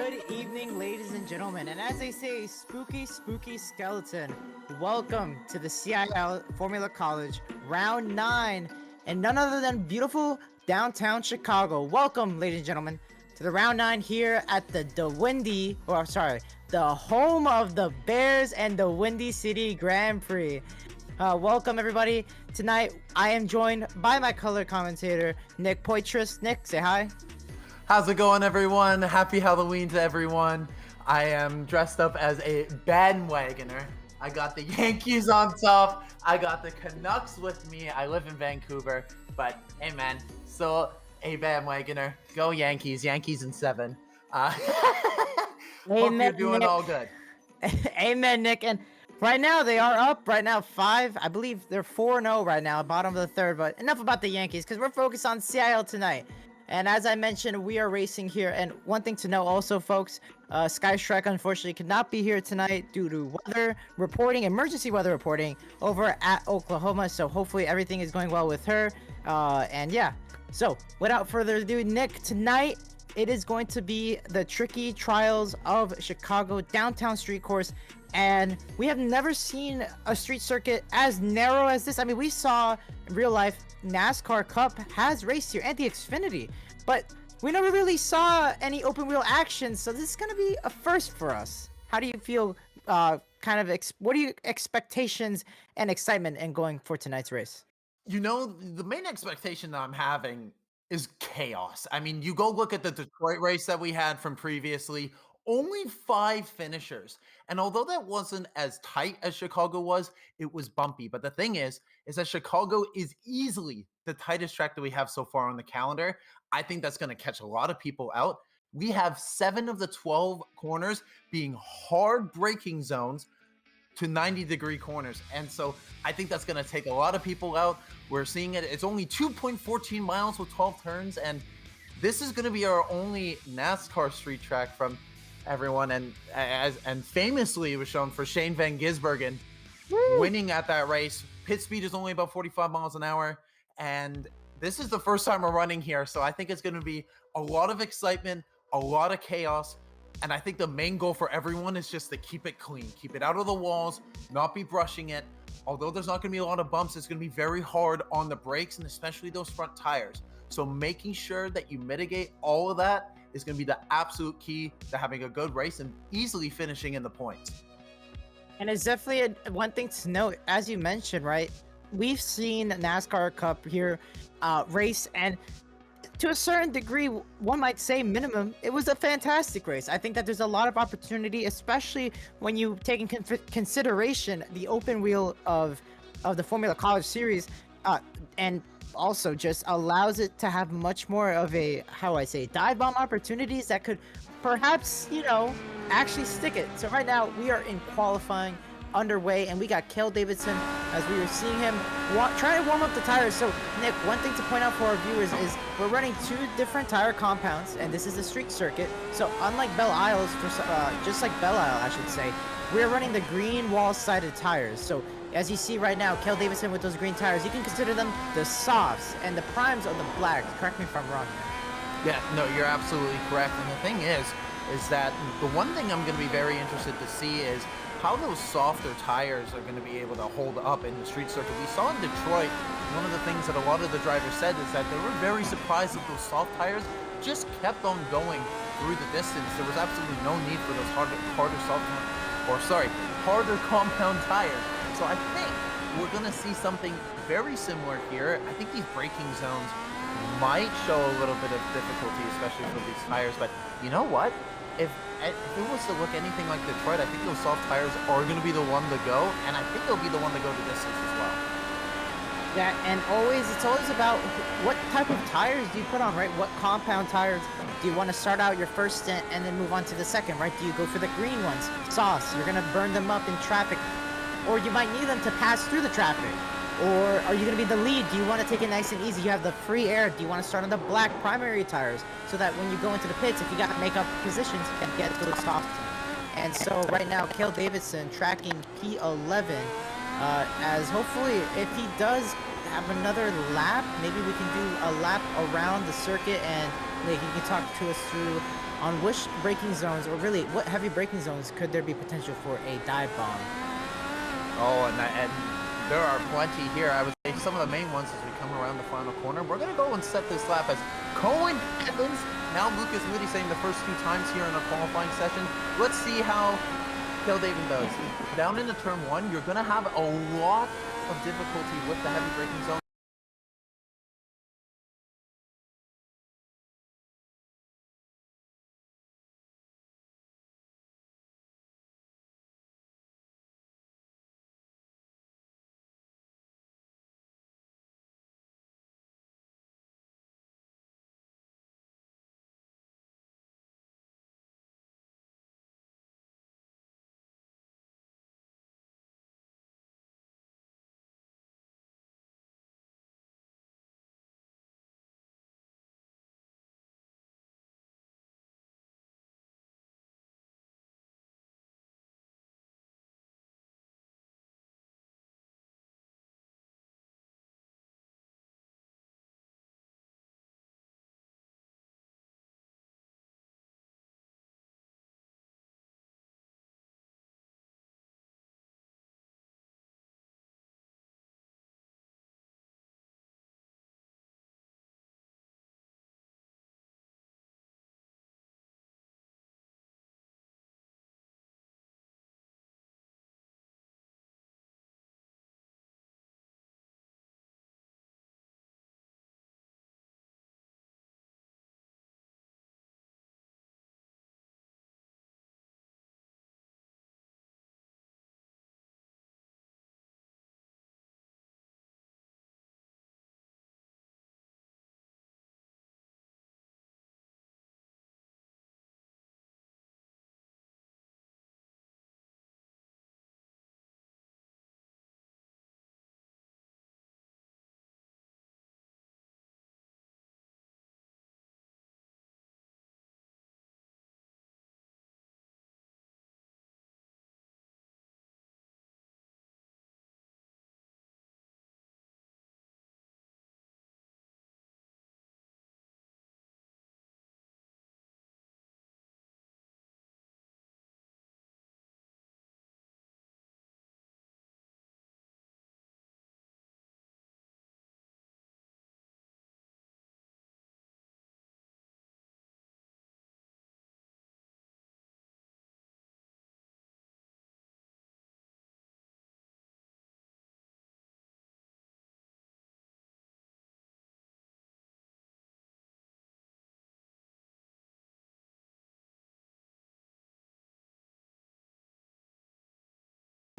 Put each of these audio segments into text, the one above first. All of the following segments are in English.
Good evening, ladies and gentlemen, and as they say, spooky, spooky skeleton. Welcome to the CIL Formula College Round 9, and none other than beautiful downtown Chicago. Welcome, ladies and gentlemen, to the Round 9 here at the home of the Bears and the Windy City Grand Prix. Welcome, everybody. Tonight, I am joined by my color commentator, Nick Poitras. Nick, say hi. How's it going, everyone? Happy Halloween to everyone. I am dressed up as a bandwagoner. I got the Yankees on top. I got the Canucks with me. I live in Vancouver, but hey, man, still a bandwagoner. Go Yankees. Yankees in 7. Hope you're doing Nick. all good. Amen, Nick. And right now, they are up. Right now, 5. I believe they're 4-0 right now, bottom of the third. But enough about the Yankees, because we're focused on CIL tonight. And as I mentioned, we are racing here. And one thing to know also, folks, Sky Shrek unfortunately could not be here tonight due to weather reporting, emergency weather reporting over at Oklahoma. So hopefully everything is going well with her. And yeah, so without further ado, Nick, tonight it is going to be the tricky trials of Chicago downtown street course. And we have never seen a street circuit as narrow as this. I mean, we saw in real life NASCAR Cup has raced here and the Xfinity, but we never really saw any open wheel action. So this is going to be a first for us. How do you feel? What are your expectations and excitement in going for tonight's race? You know, the main expectation that I'm having is chaos. I mean, you go look at the Detroit race that we had from previously, only 5 finishers. And although that wasn't as tight as Chicago was, it was bumpy. But the thing is that Chicago is easily the tightest track that we have so far on the calendar. I think that's going to catch a lot of people out. We have 7 of the 12 corners being hard braking zones to 90-degree corners. And so I think that's going to take a lot of people out. We're seeing it. It's only 2.14 miles with 12 turns. And this is going to be our only NASCAR street track from everyone. And famously, it was shown for Shane Van Gisbergen winning at that race. Pit speed is only about 45 miles an hour. And this is the first time we're running here. So I think it's going to be a lot of excitement, a lot of chaos. And I think the main goal for everyone is just to keep it clean, keep it out of the walls, not be brushing it. Although there's not going to be a lot of bumps, it's going to be very hard on the brakes and especially those front tires. So making sure that you mitigate all of that is going to be the absolute key to having a good race and easily finishing in the points. And it's definitely one thing to note, as you mentioned, right? We've seen NASCAR Cup here race, and to a certain degree, one might say minimum, it was a fantastic race. I think that there's a lot of opportunity, especially when you take in consideration the open wheel of the Formula College Series, and also just allows it to have much more of a, dive bomb opportunities that could perhaps, actually stick it. So right now we are in qualifying underway, and we got Cale Davidson as we were seeing him trying to warm up the tires. So Nick, one thing to point out for our viewers is we're running 2 different tire compounds, and this is a street circuit. So unlike Belle Isle, just like Belle Isle, I should say, we're running the green wall-sided tires. So as you see right now, Cale Davidson with those green tires, you can consider them the softs, and the primes are the black. Correct me if I'm wrong here. Yeah, no, you're absolutely correct. And the thing is that the one thing I'm going to be very interested to see is how those softer tires are going to be able to hold up in the street circuit. We saw in Detroit, one of the things that a lot of the drivers said is that they were very surprised that those soft tires just kept on going through the distance. There was absolutely no need for those harder compound tires. So I think we're going to see something very similar here. I think these braking zones might show a little bit of difficulty, especially for these tires. But you know what? If it was to look anything like Detroit, I think those soft tires are going to be the one to go, and I think they'll be the one to go the distance as well. Yeah, and it's always about what type of tires do you put on, right? What compound tires do you want to start out your first stint and then move on to the second, right? Do you go for the green ones, sauce? You're going to burn them up in traffic, or you might need them to pass through the traffic. Or are you going to be the lead? Do you want to take it nice and easy? You have the free air. Do you want to start on the black primary tires so that when you go into the pits, if you got to make up positions, you can get to the soft? And so right now, Cale Davidson tracking P11, as hopefully if he does have another lap, maybe we can do a lap around the circuit and he can talk to us through on which braking zones, or really what heavy braking zones, could there be potential for a dive bomb? Oh, and there are plenty here. I would say some of the main ones as we come around the final corner. We're going to go and set this lap as Cohen Evans, now Lucas Moody saying the first 2 times here in our qualifying session. Let's see how Kildavin does. Down into turn 1, you're going to have a lot of difficulty with the heavy braking zone.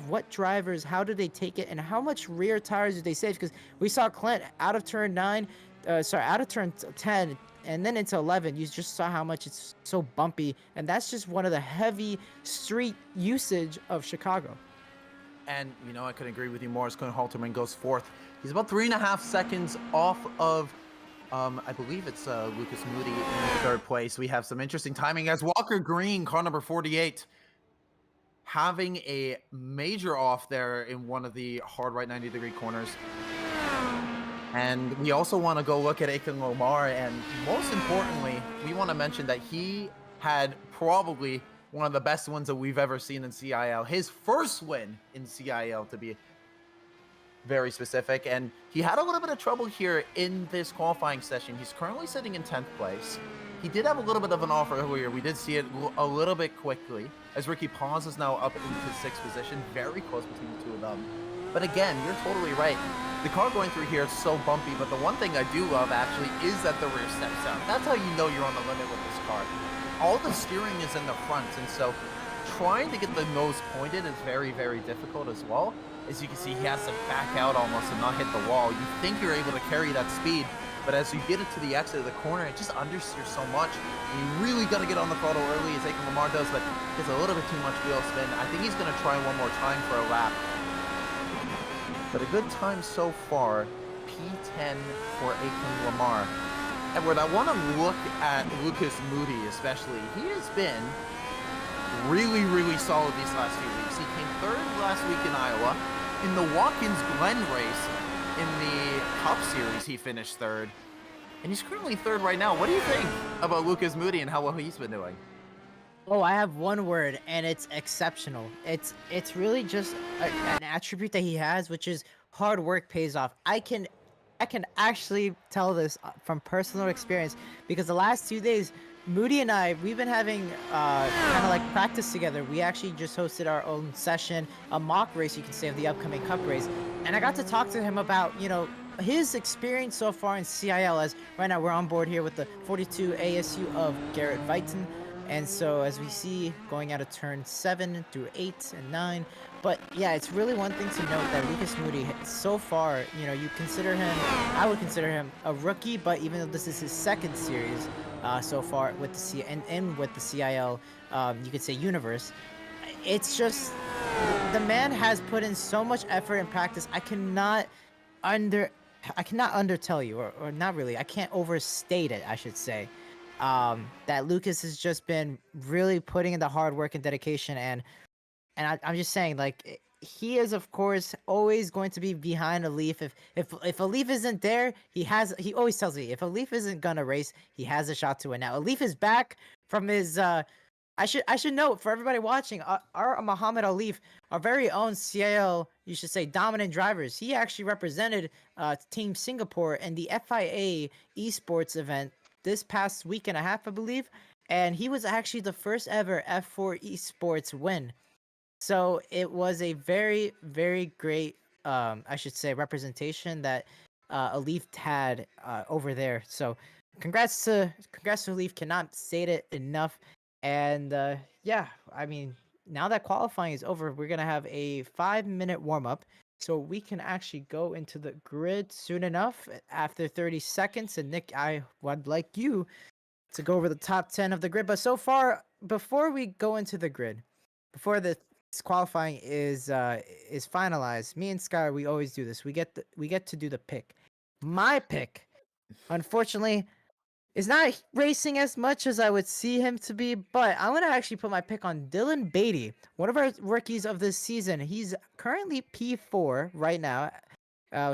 What drivers, how do they take it, and how much rear tires do they save? Because we saw Clint out of turn 9, out of turn 10, and then into 11. You just saw how much it's so bumpy, and that's just one of the heavy street usage of Chicago. And, you know, I couldn't agree with you more as Clint Halterman goes fourth. He's about 3.5 seconds off of, I believe it's Lucas Moody in third place. We have some interesting timing as Walker Green, car number 48, having a major off there in one of the hard right 90-degree corners. And we also want to go look at Aiken Lomar, and most importantly, we want to mention that he had probably one of the best ones that we've ever seen in CIL. His first win in CIL, to be very specific, and he had a little bit of trouble here in this qualifying session. He's currently sitting in 10th place. He did have a little bit of an off earlier. We did see it a little bit quickly as Ricky Paz is now up into 6th position, very close between the two of them. But again, you're totally right. The car going through here is so bumpy, but the one thing I do love actually is that the rear steps out. That's how you know you're on the limit with this car. All the steering is in the front, and so trying to get the nose pointed is very, very difficult as well. As you can see, he has to back out almost and not hit the wall. You think you're able to carry that speed, but as you get it to the exit of the corner, it just understeers so much. And you really got to get on the throttle early, as Aiken Lamar does, but gets a little bit too much wheel spin. I think he's going to try one more time for a lap. But a good time so far, P10 for Aiken Lamar. Edward, I want to look at Lucas Moody especially. He has been really, really solid these last few weeks. He came third last week in Iowa. In the Watkins Glen race in the Cup Series, he finished third. and he's currently third right now. What do you think about Lucas Moody and how well he's been doing? Oh, I have one word, and it's exceptional. It's really just an attribute that he has, which is hard work pays off. I can actually tell this from personal experience because the last 2 days, Moody and we've been having kind of like practice together. We actually just hosted our own session, a mock race, you can say, of the upcoming Cup race, and I got to talk to him about his experience so far in CIL. As right now we're on board here with the 42 ASU of Garrett Vighton. And so, as we see, going out of turn 7 through 8 and 9. But yeah, it's really one thing to note that Lucas Moody, so far, you consider him, I would consider him a rookie, but even though this is his second series so far with the and with the CIL, you could say universe, it's just the man has put in so much effort and practice. Under I cannot undertell you, or not really. I can't overstate it, I should say. That Lucas has just been really putting in the hard work and dedication, and I'm just saying, like, he is, of course, always going to be behind a leaf. If a leaf isn't there, he always tells me, if a leaf isn't gonna race, he has a shot to win. Now, a leaf is back from his I should note for everybody watching, our Muhammad Alif, our very own CIL, you should say, dominant drivers. He actually represented Team Singapore in the FIA esports event this past week and a half, I believe, and he was actually the first ever F4 esports win. So it was a very, very great, I should say, representation that Alif had over there. So congrats to Alif. Cannot state it enough. And yeah, I mean, now that qualifying is over, we're gonna have a 5-minute warm up, so we can actually go into the grid soon enough after 30 seconds. And Nick, I would like you to go over the top 10 of the grid. But so far, before we go into the grid, before the qualifying is finalized, me and Sky, we always do this. We get to do the pick. My pick, unfortunately, is not racing as much as I would see him to be, but I'm gonna actually put my pick on Dylan Beatty, one of our rookies of this season. He's currently P4 right now,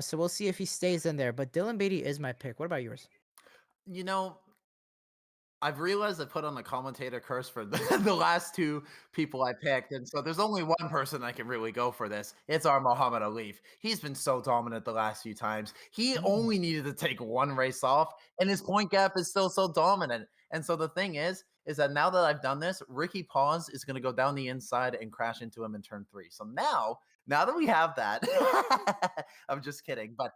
so we'll see if he stays in there. But Dylan Beatty is my pick. What about yours? You know, I've realized I put on the commentator curse for the last two people I picked, and so there's only one person I can really go for this. It's our Muhammad Alif. He's been so dominant the last few times. He Mm. only needed to take one race off, and his point gap is still so dominant. And so the thing is that now that I've done this, Ricky Paz is going to go down the inside and crash into him in turn 3. So now that we have that, I'm just kidding. But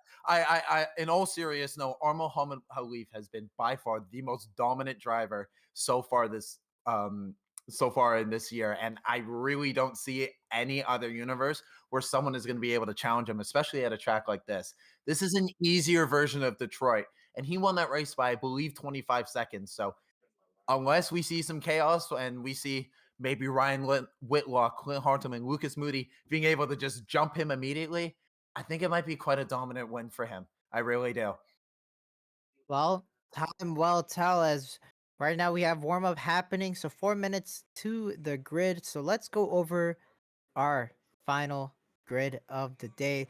in all seriousness, no, our Muhammad Khalif has been by far the most dominant driver so far in this year, and I really don't see any other universe where someone is going to be able to challenge him, especially at a track like this. This is an easier version of Detroit, and he won that race by, I believe, 25 seconds. So unless we see some chaos and we see maybe Whitlock, Clint Hartman, and Lucas Moody being able to just jump him immediately, I think it might be quite a dominant win for him. I really do. Well, time will tell, as right now we have warm up happening. So 4 minutes to the grid. So let's go over our final grid of the day.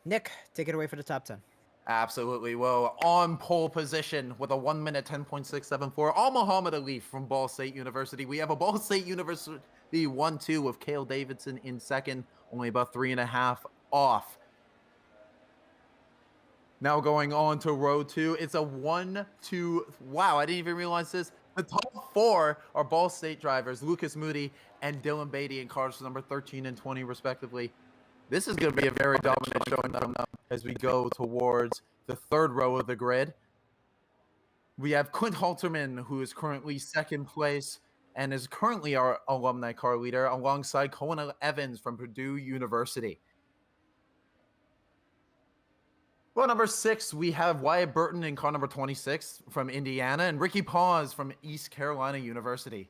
Nick, take it away for the top 10. Absolutely. Well, on pole position with a 1 minute 10.674, Al Muhammad Ali from Ball State University. We have a Ball State University 1-2 with Cale Davidson in second, only about 3.5 off. Now going on to row 2, it's a 1-2. Wow, I didn't even realize this. The top 4 are Ball State drivers, Lucas Moody and Dylan Beatty in cars number 13 and 20, respectively. This is going to be a very dominant showing from them as we go towards the third row of the grid. We have Clint Halterman, who is currently second place and is currently our alumni car leader, alongside Cohen Evans from Purdue University. Well, number 6, we have Wyatt Burton in car number 26 from Indiana, and Ricky Paz from East Carolina University.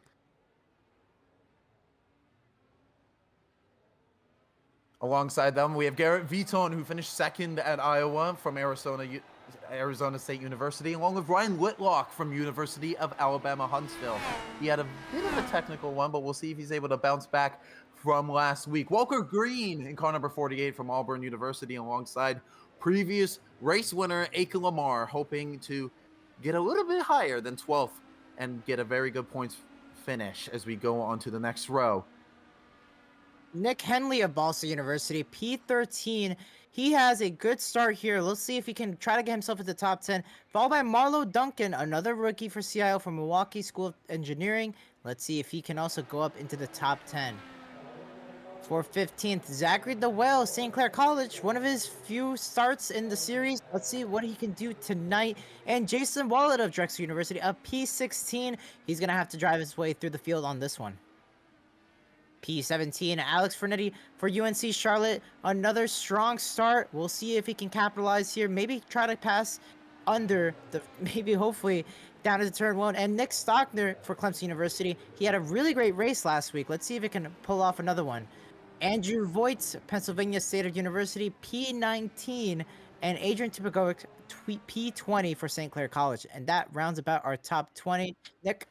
Alongside them, we have Garrett Viton, who finished second at Iowa from Arizona State University, along with Ryan Whitlock from University of Alabama, Huntsville. He had a bit of a technical one, but we'll see if he's able to bounce back from last week. Walker Green in car number 48 from Auburn University, alongside previous race winner Aka Lamar, hoping to get a little bit higher than 12th and get a very good points finish as we go on to the next row. Nick Henley of Ball State University, P13. He has a good start here. Let's see if he can try to get himself into the top 10. Followed by Marlo Duncan, another rookie for CIO from Milwaukee School of Engineering. Let's see if he can also go up into the top 10. For 15th, Zachary the Whale, St. Clair College, one of his few starts in the series. Let's see what he can do tonight. And Jason Wallet of Drexel University, a P16. He's going to have to drive his way through the field on this one. P17, Alex Fernetti for UNC Charlotte. Another strong start. We'll see if he can capitalize here. Maybe try to pass under the, maybe hopefully down to turn 1. And Nick Stockner for Clemson University. He had a really great race last week. Let's see if it can pull off another one. Andrew Voigt, Pennsylvania State University, P19. And Adrian Tipigovic, P20 for St. Clair College. And that rounds about our top 20. Nick?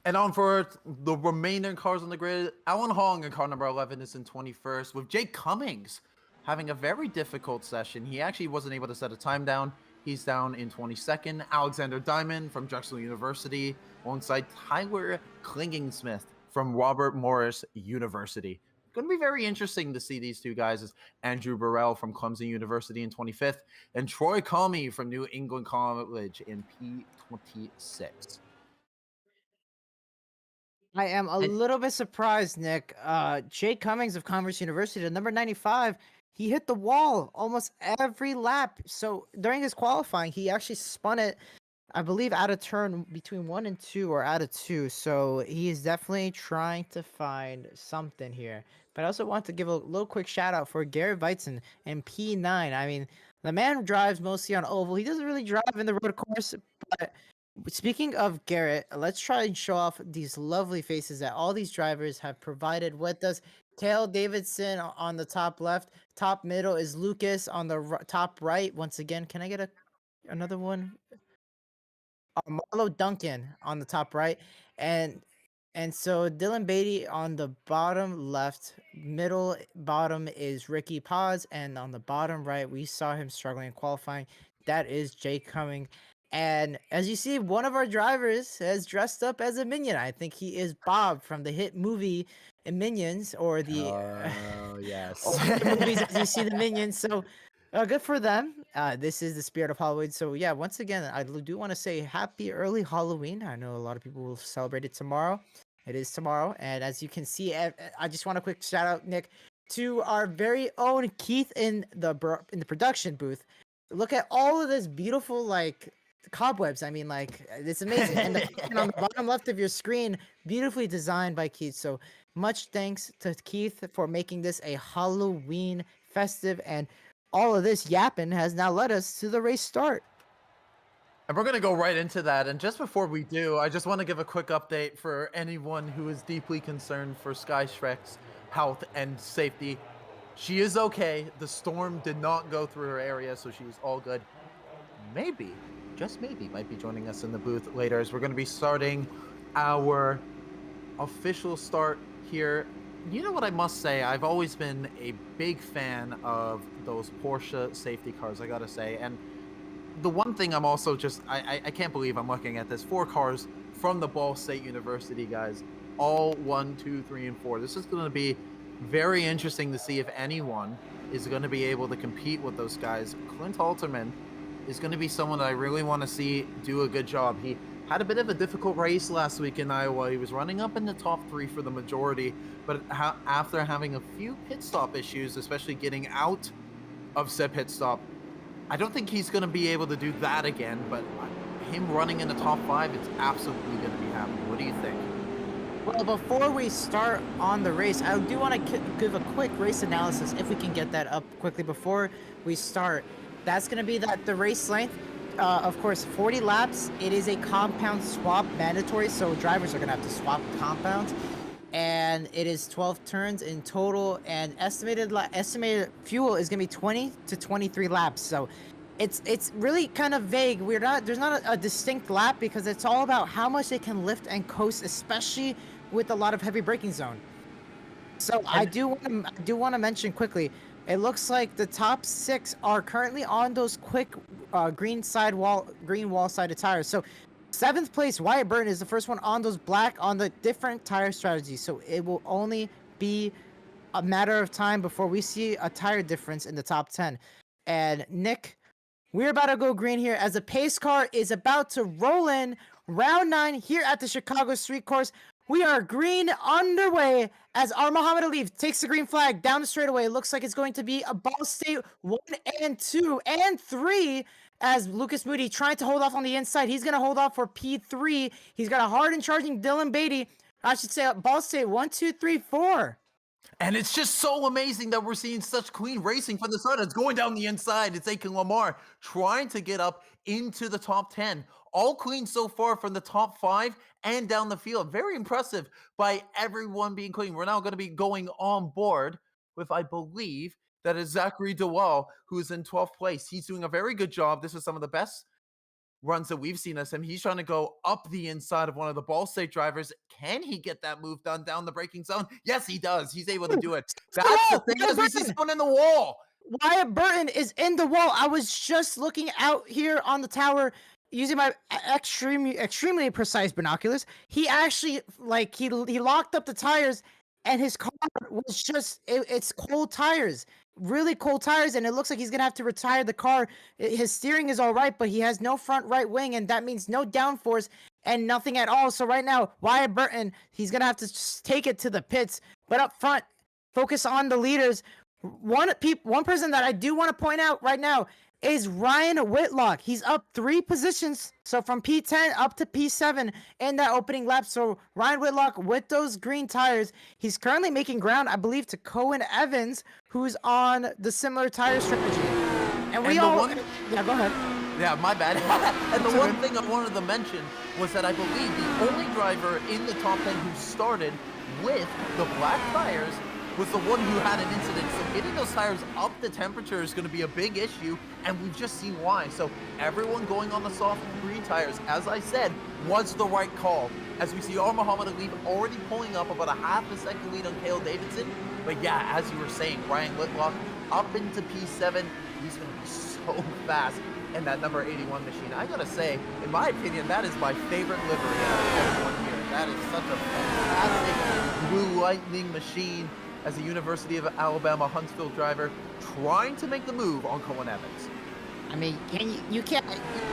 And on for the remaining cars on the grid, Alan Hong in car number 11 is in 21st, with Jake Cummings having a very difficult session. He actually wasn't able to set a time down. He's down in 22nd. Alexander Diamond from Drexel University, alongside Tyler Klingingsmith from Robert Morris University. Going to be very interesting to see these two guys, as Andrew Burrell from Clemson University in 25th, and Troy Comey from New England College in P26. I am a little bit surprised, Nick. Jake Cummings of Commerce University, at number 95, he hit the wall almost every lap. So during his qualifying, he actually spun it, I believe, out of turn between 1 and 2 or out of 2. So he is definitely trying to find something here. But I also want to give a little quick shout out for Garrett Weitzen in P9. I mean, the man drives mostly on oval. He doesn't really drive in the road course, but speaking of Garrett, let's try and show off these lovely faces that all these drivers have provided with us. Cale Davidson on the top left. Top middle is Lucas on the top right. Once again, can I get another one? Marlo Duncan on the top right. And so Dylan Beatty on the bottom left. Middle bottom is Ricky Paz. And on the bottom right, we saw him struggling in qualifying. That is Jake Cumming. And as you see, one of our drivers has dressed up as a minion. I think he is Bob from the hit movie Minions, or the yes. or the movies as you see the Minions. So good for them. This is the spirit of Halloween. So yeah, once again, I do want to say happy early Halloween. I know a lot of people will celebrate it tomorrow. It is tomorrow. And as you can see, I just want a quick shout out, Nick, to our very own Keith in the production booth. Look at all of this beautiful, like, cobwebs. I mean, like, it's amazing. And on the bottom left of your screen, beautifully designed by Keith. So much thanks to Keith for making this a Halloween festive, and all of this yapping has now led us to the race start. And we're going to go right into that. And just before we do, I just want to give a quick update for anyone who is deeply concerned for Sky Shrek's health and safety. She is okay. The storm did not go through her area, so she's all good. Maybe, just maybe, might be joining us in the booth later, as we're going to be starting our official start here. You know what I must say? I've always been a big fan of those Porsche safety cars, I got to say. And the one thing I'm also just, I can't believe I'm looking at this. 4 cars from the Ball State University, guys. All 1, 2, 3, and 4. This is going to be very interesting to see if anyone is going to be able to compete with those guys. Clint Halterman is going to be someone that I really want to see do a good job. He had a bit of a difficult race last week in Iowa. He was running up in the top 3 for the majority, but after having a few pit stop issues, especially getting out of said pit stop, I don't think he's going to be able to do that again, but him running in the top 5, it's absolutely going to be happening. What do you think? Well, before we start on the race, I do want to give a quick race analysis, if we can get that up quickly before we start. That's going to be the race length. Of course, 40 laps. It is a compound swap mandatory, so drivers are going to have to swap compounds. And it is 12 turns in total, and estimated fuel is going to be 20 to 23 laps. So it's really kind of vague. There's not a distinct lap, because it's all about how much they can lift and coast, especially with a lot of heavy braking zone. So I do want to mention quickly, It looks like the top 6 are currently on those quick green wall sided tires. So 7th place Wyatt Burton is the first one on those black on the different tire strategies. So it will only be a matter of time before we see a tire difference in the top 10. And Nick, we're about to go green here as the pace car is about to roll in round 9 here at the Chicago Street Course. We are green underway as our Muhammad Ali takes the green flag down the straightaway. It looks like it's going to be a Ball State 1 and 2 and 3 as Lucas Moody trying to hold off on the inside. He's going to hold off for P3. He's got a hard and charging Dylan Beatty. I should say Ball State 1, 2, 3, 4. And it's just so amazing that we're seeing such clean racing from the start. It's going down the inside. It's Aiken Lamar trying to get up into the top 10. All clean so far from the top 5 and down the field. Very impressive by everyone being clean. We're now going to be going on board with, I believe, that is Zachary DeWall, who is in 12th place. He's doing a very good job. This is some of the best runs that we've seen as him. He's trying to go up the inside of one of the Ball State drivers. Can he get that move done down the braking zone? Yes, he does. He's able to do it. That's the thing, as we see someone in the wall. Wyatt Burton is in the wall. I was just looking out here on the tower using my extremely precise binoculars. He actually he locked up the tires, and his car was just it's cold tires. Really cold tires, and it looks like he's gonna have to retire the car. His steering is all right, but he has no front right wing, and that means no downforce and nothing at all. So right now, Wyatt Burton, he's gonna have to just take it to the pits. But up front, focus on the leaders. One person that I do want to point out right now is Ryan Whitlock. He's up 3 positions, so from P10 up to P7 in that opening lap. So Ryan Whitlock with those green tires, he's currently making ground, I believe, to Cohen Evans, who's on the similar tire strategy. And yeah, go ahead. Yeah, my bad. And the one thing I wanted to mention was that I believe the only driver in the top 10 who started with the black tires was the one who had an incident. So getting those tires up the temperature is going to be a big issue, and we've just seen why. So everyone going on the soft green tires, as I said, was the right call. As we see our Muhammad Ali already pulling up about a half a second lead on Cale Davidson. But yeah, as you were saying, Ryan Whitlock up into P7. He's going to be so fast in that number 81 machine. I gotta say, in my opinion, that is my favorite livery out of everyone here. That is such a fantastic Blue Lightning machine as a University of Alabama Huntsville driver trying to make the move on Cohen Evans. I mean, you can't,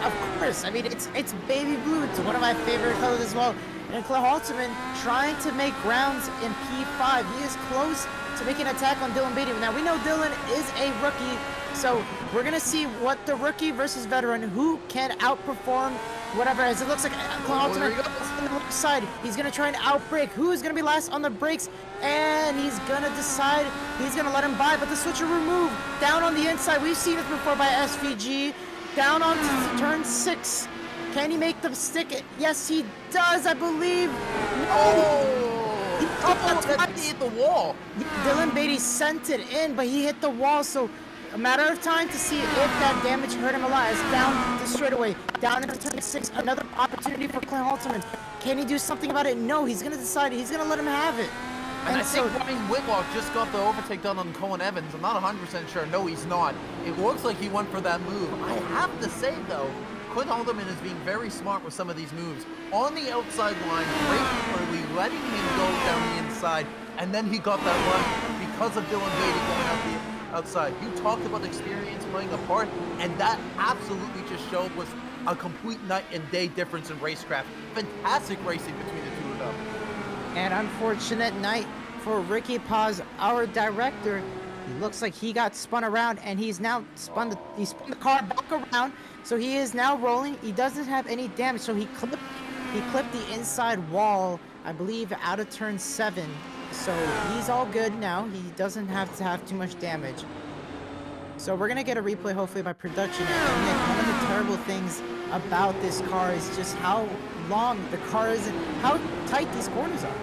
of course. I mean, it's baby blue. It's one of my favorite colors as well. And Clay Halterman trying to make grounds in P5. He is close to making an attack on Dylan Beatty. Now, we know Dylan is a rookie, so we're going to see what the rookie versus veteran, who can outperform whatever. As it looks like Clay Halterman on the left side, he's going to try and outbrake. Who's going to be last on the brakes? And he's going to decide he's going to let him by, but the switcheroo move down on the inside. We've seen it before by SVG. Down on turn 6. Can he make the stick? Yes, he does, I believe. Oh! He hit the wall. Dylan Beatty sent it in, but he hit the wall, so a matter of time to see if that damage hurt him a lot. It's down the straightaway, down into turn 6. Another opportunity for Clay Halterman. Can he do something about it? No, he's going to decide. He's going to let him have it. And I think Ryan Whitlock just got the overtake done on Cohen Evans. I'm not 100% sure. No, he's not. It looks like he went for that move. I have to say, though, Quinn Haldeman is being very smart with some of these moves. On the outside line, braking early, letting him go down the inside, and then he got that run because of Dylan Beatty going out the outside. You talked about experience playing a part, and that absolutely just showed was a complete night and day difference in racecraft. Fantastic racing between the two of them. An unfortunate night for Ricky Paz, our director. It looks like he got spun around, and he's now spun the car back around. So he is now rolling. He doesn't have any damage. So he clipped the inside wall, I believe, out of turn 7. So he's all good now. He doesn't have to have too much damage. So we're gonna get a replay, hopefully, by production. And Nick, one of the terrible things about this car is just how long the car is and how tight these corners are.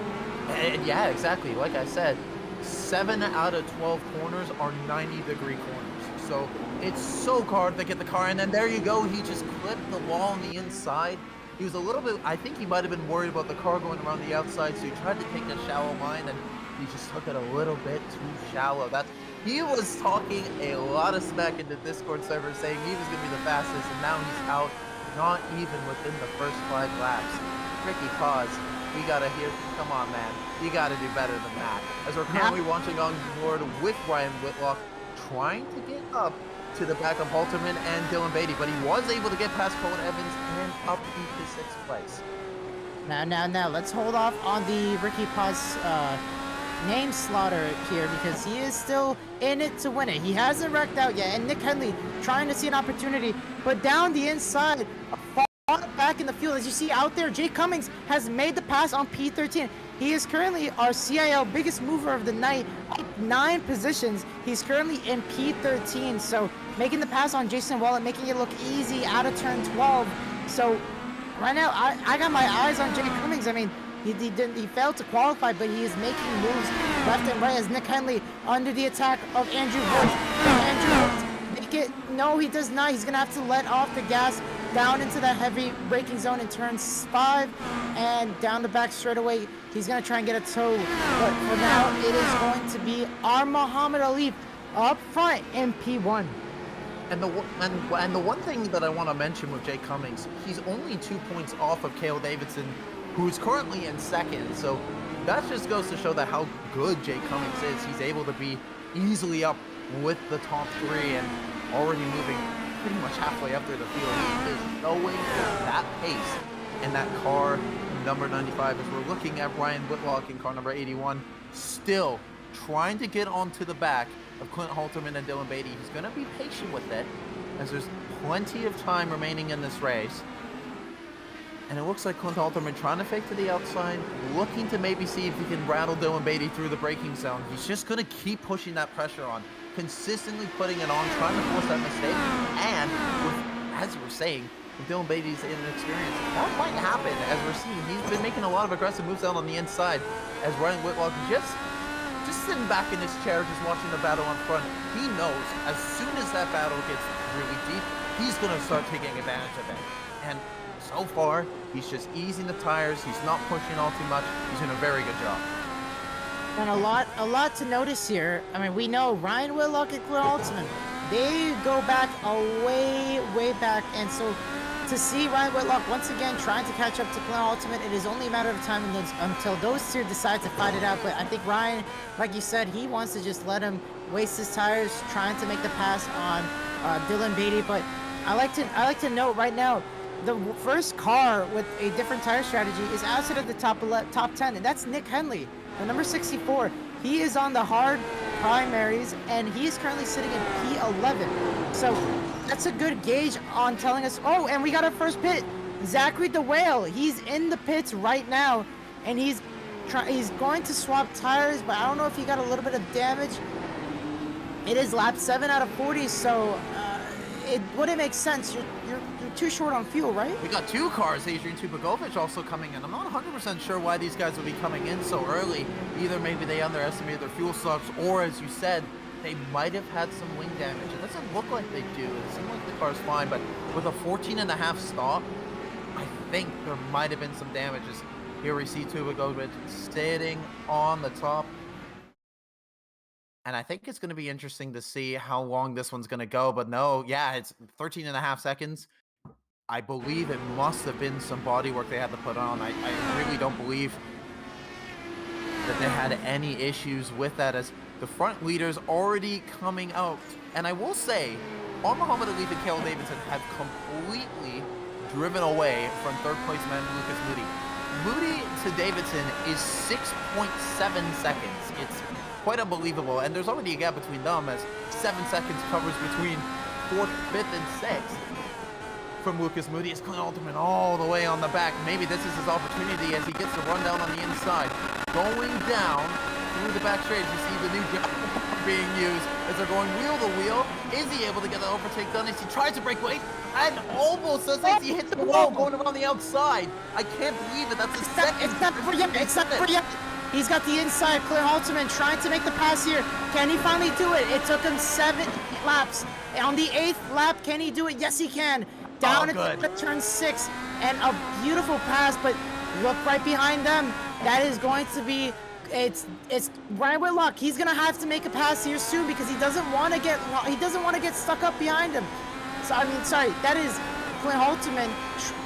And yeah, exactly. Like I said, 7 out of 12 corners are 90-degree corners. So it's so hard to get the car in. And there you go. He just clipped the wall on the inside. He was a little bit, I think he might have been worried about the car going around the outside, so he tried to take a shallow line, and He just took it a little bit too shallow. He was talking a lot of smack in the Discord server saying he was going to be the fastest, and now he's out, not even within the first 5 laps. Ricky, pause. We got to hear, come on, man. You got to do better than that. As we're currently watching on board with Ryan Whitlock, trying to get up to the back of Halterman and Dylan Beatty, but he was able to get past Colin Evans and up into 6th place. Now, let's hold off on the Ricky Paz name slaughter here because he is still in it to win it. He hasn't wrecked out yet, and Nick Henley trying to see an opportunity, but down the inside, far back in the field, as you see out there, Jay Cummings has made the pass on P13. He is currently our CIL biggest mover of the night, up 9 positions. He's currently in P13, so making the pass on Jason Wallet, making it look easy out of turn 12. So right now, I got my eyes on Jay Cummings. I mean, he failed to qualify, but he is making moves left and right as Nick Henley under the attack of Andrew Woods. Andrew Woods, make it, no, he does not. He's gonna have to let off the gas down into that heavy braking zone in turn 5 and down the back straightaway. He's gonna try and get a toe, but for now, it is going to be our Muhammad Ali up front in P1. And the one thing that I want to mention with Jay Cummings, he's only 2 points off of Cale Davidson, who's currently in 2nd. So that just goes to show that how good Jay Cummings is. He's able to be easily up with the top 3 and already moving pretty much halfway up through the field. He is showing that pace in that car number 95 as we're looking at Ryan Whitlock in car number 81, still trying to get onto the back of Clint Halterman and Dylan Beatty. He's going to be patient with it as there's plenty of time remaining in this race. And it looks like Clint Halterman trying to fake to the outside, looking to maybe see if he can rattle Dylan Beatty through the braking zone. He's just going to keep pushing that pressure on, consistently putting it on, trying to force that mistake. And as we're saying, with Dylan Beatty's inexperience, that might happen. As we're seeing, he's been making a lot of aggressive moves out on the inside as Ryan Whitlock just sitting back in his chair, just watching the battle in front. He knows as soon as that battle gets really deep, he's going to start taking advantage of it. And so far, he's just easing the tires. He's not pushing all too much. He's doing a very good job. And a lot to notice here. I mean, we know Ryan Whitlock and Clint Halterman, they go back way back, and so to see Ryan Whitlock once again trying to catch up to Clint Halterman, it is only a matter of time until those two decide to fight it out. But I think Ryan, like you said, he wants to just let him waste his tires trying to make the pass on Dylan Beatty. But I like to note right now, the first car with a different tire strategy is outside of the top 10, and that's Nick Henley, the number 64. He is on the hard primaries, and he is currently sitting in P11. So that's a good gauge on telling us, oh, and we got our first pit. Zachary the Whale, he's in the pits right now, and he's going to swap tires, but I don't know if he got a little bit of damage. It is lap 7 out of 40, so it wouldn't make sense. You're too short on fuel, right? We got 2 cars, Adrian Tupakovic also coming in. I'm not 100% sure why these guys would be coming in so early. Either maybe they underestimated their fuel stocks, or as you said, they might have had some wing damage. It doesn't look like they do. It seems like the car's fine, but with a 14.5 stop, I think there might have been some damages. Here we see Tupakovic sitting on the top. And I think it's going to be interesting to see how long this one's going to go. But no, yeah, it's 13.5 seconds. I believe it must have been some body work they had to put on. I really don't believe that they had any issues with that, as the front leaders already coming out. And I will say, all Muhammad Ali and Cale Davidson have completely driven away from third place man Lucas Moody. Moody to Davidson is 6.7 seconds. It's quite unbelievable, and there's already a gap between them as 7 seconds covers between 4th, 5th, and 6th. From Lucas Moody is Clint Halterman all the way on the back. Maybe this is his opportunity as he gets the rundown on the inside. Going down through the back straight, you see the new jump being used as they're going wheel to wheel. Is he able to get the overtake done as he tries to break weight? And almost as he hit the wall going around the outside. I can't believe it. That's his second. It's not for yet. It's not for yet. He's got the inside. Clint Halterman trying to make the pass here. Can he finally do it? It took him 7 laps. On the 8th lap, can he do it? Yes, he can. Down into turn 6, and a beautiful pass, but look right behind them. That is going to be it's Ryan Whitlock. He's gonna have to make a pass here soon because he doesn't want to get stuck up behind him. So I mean, sorry, that is Clint Halterman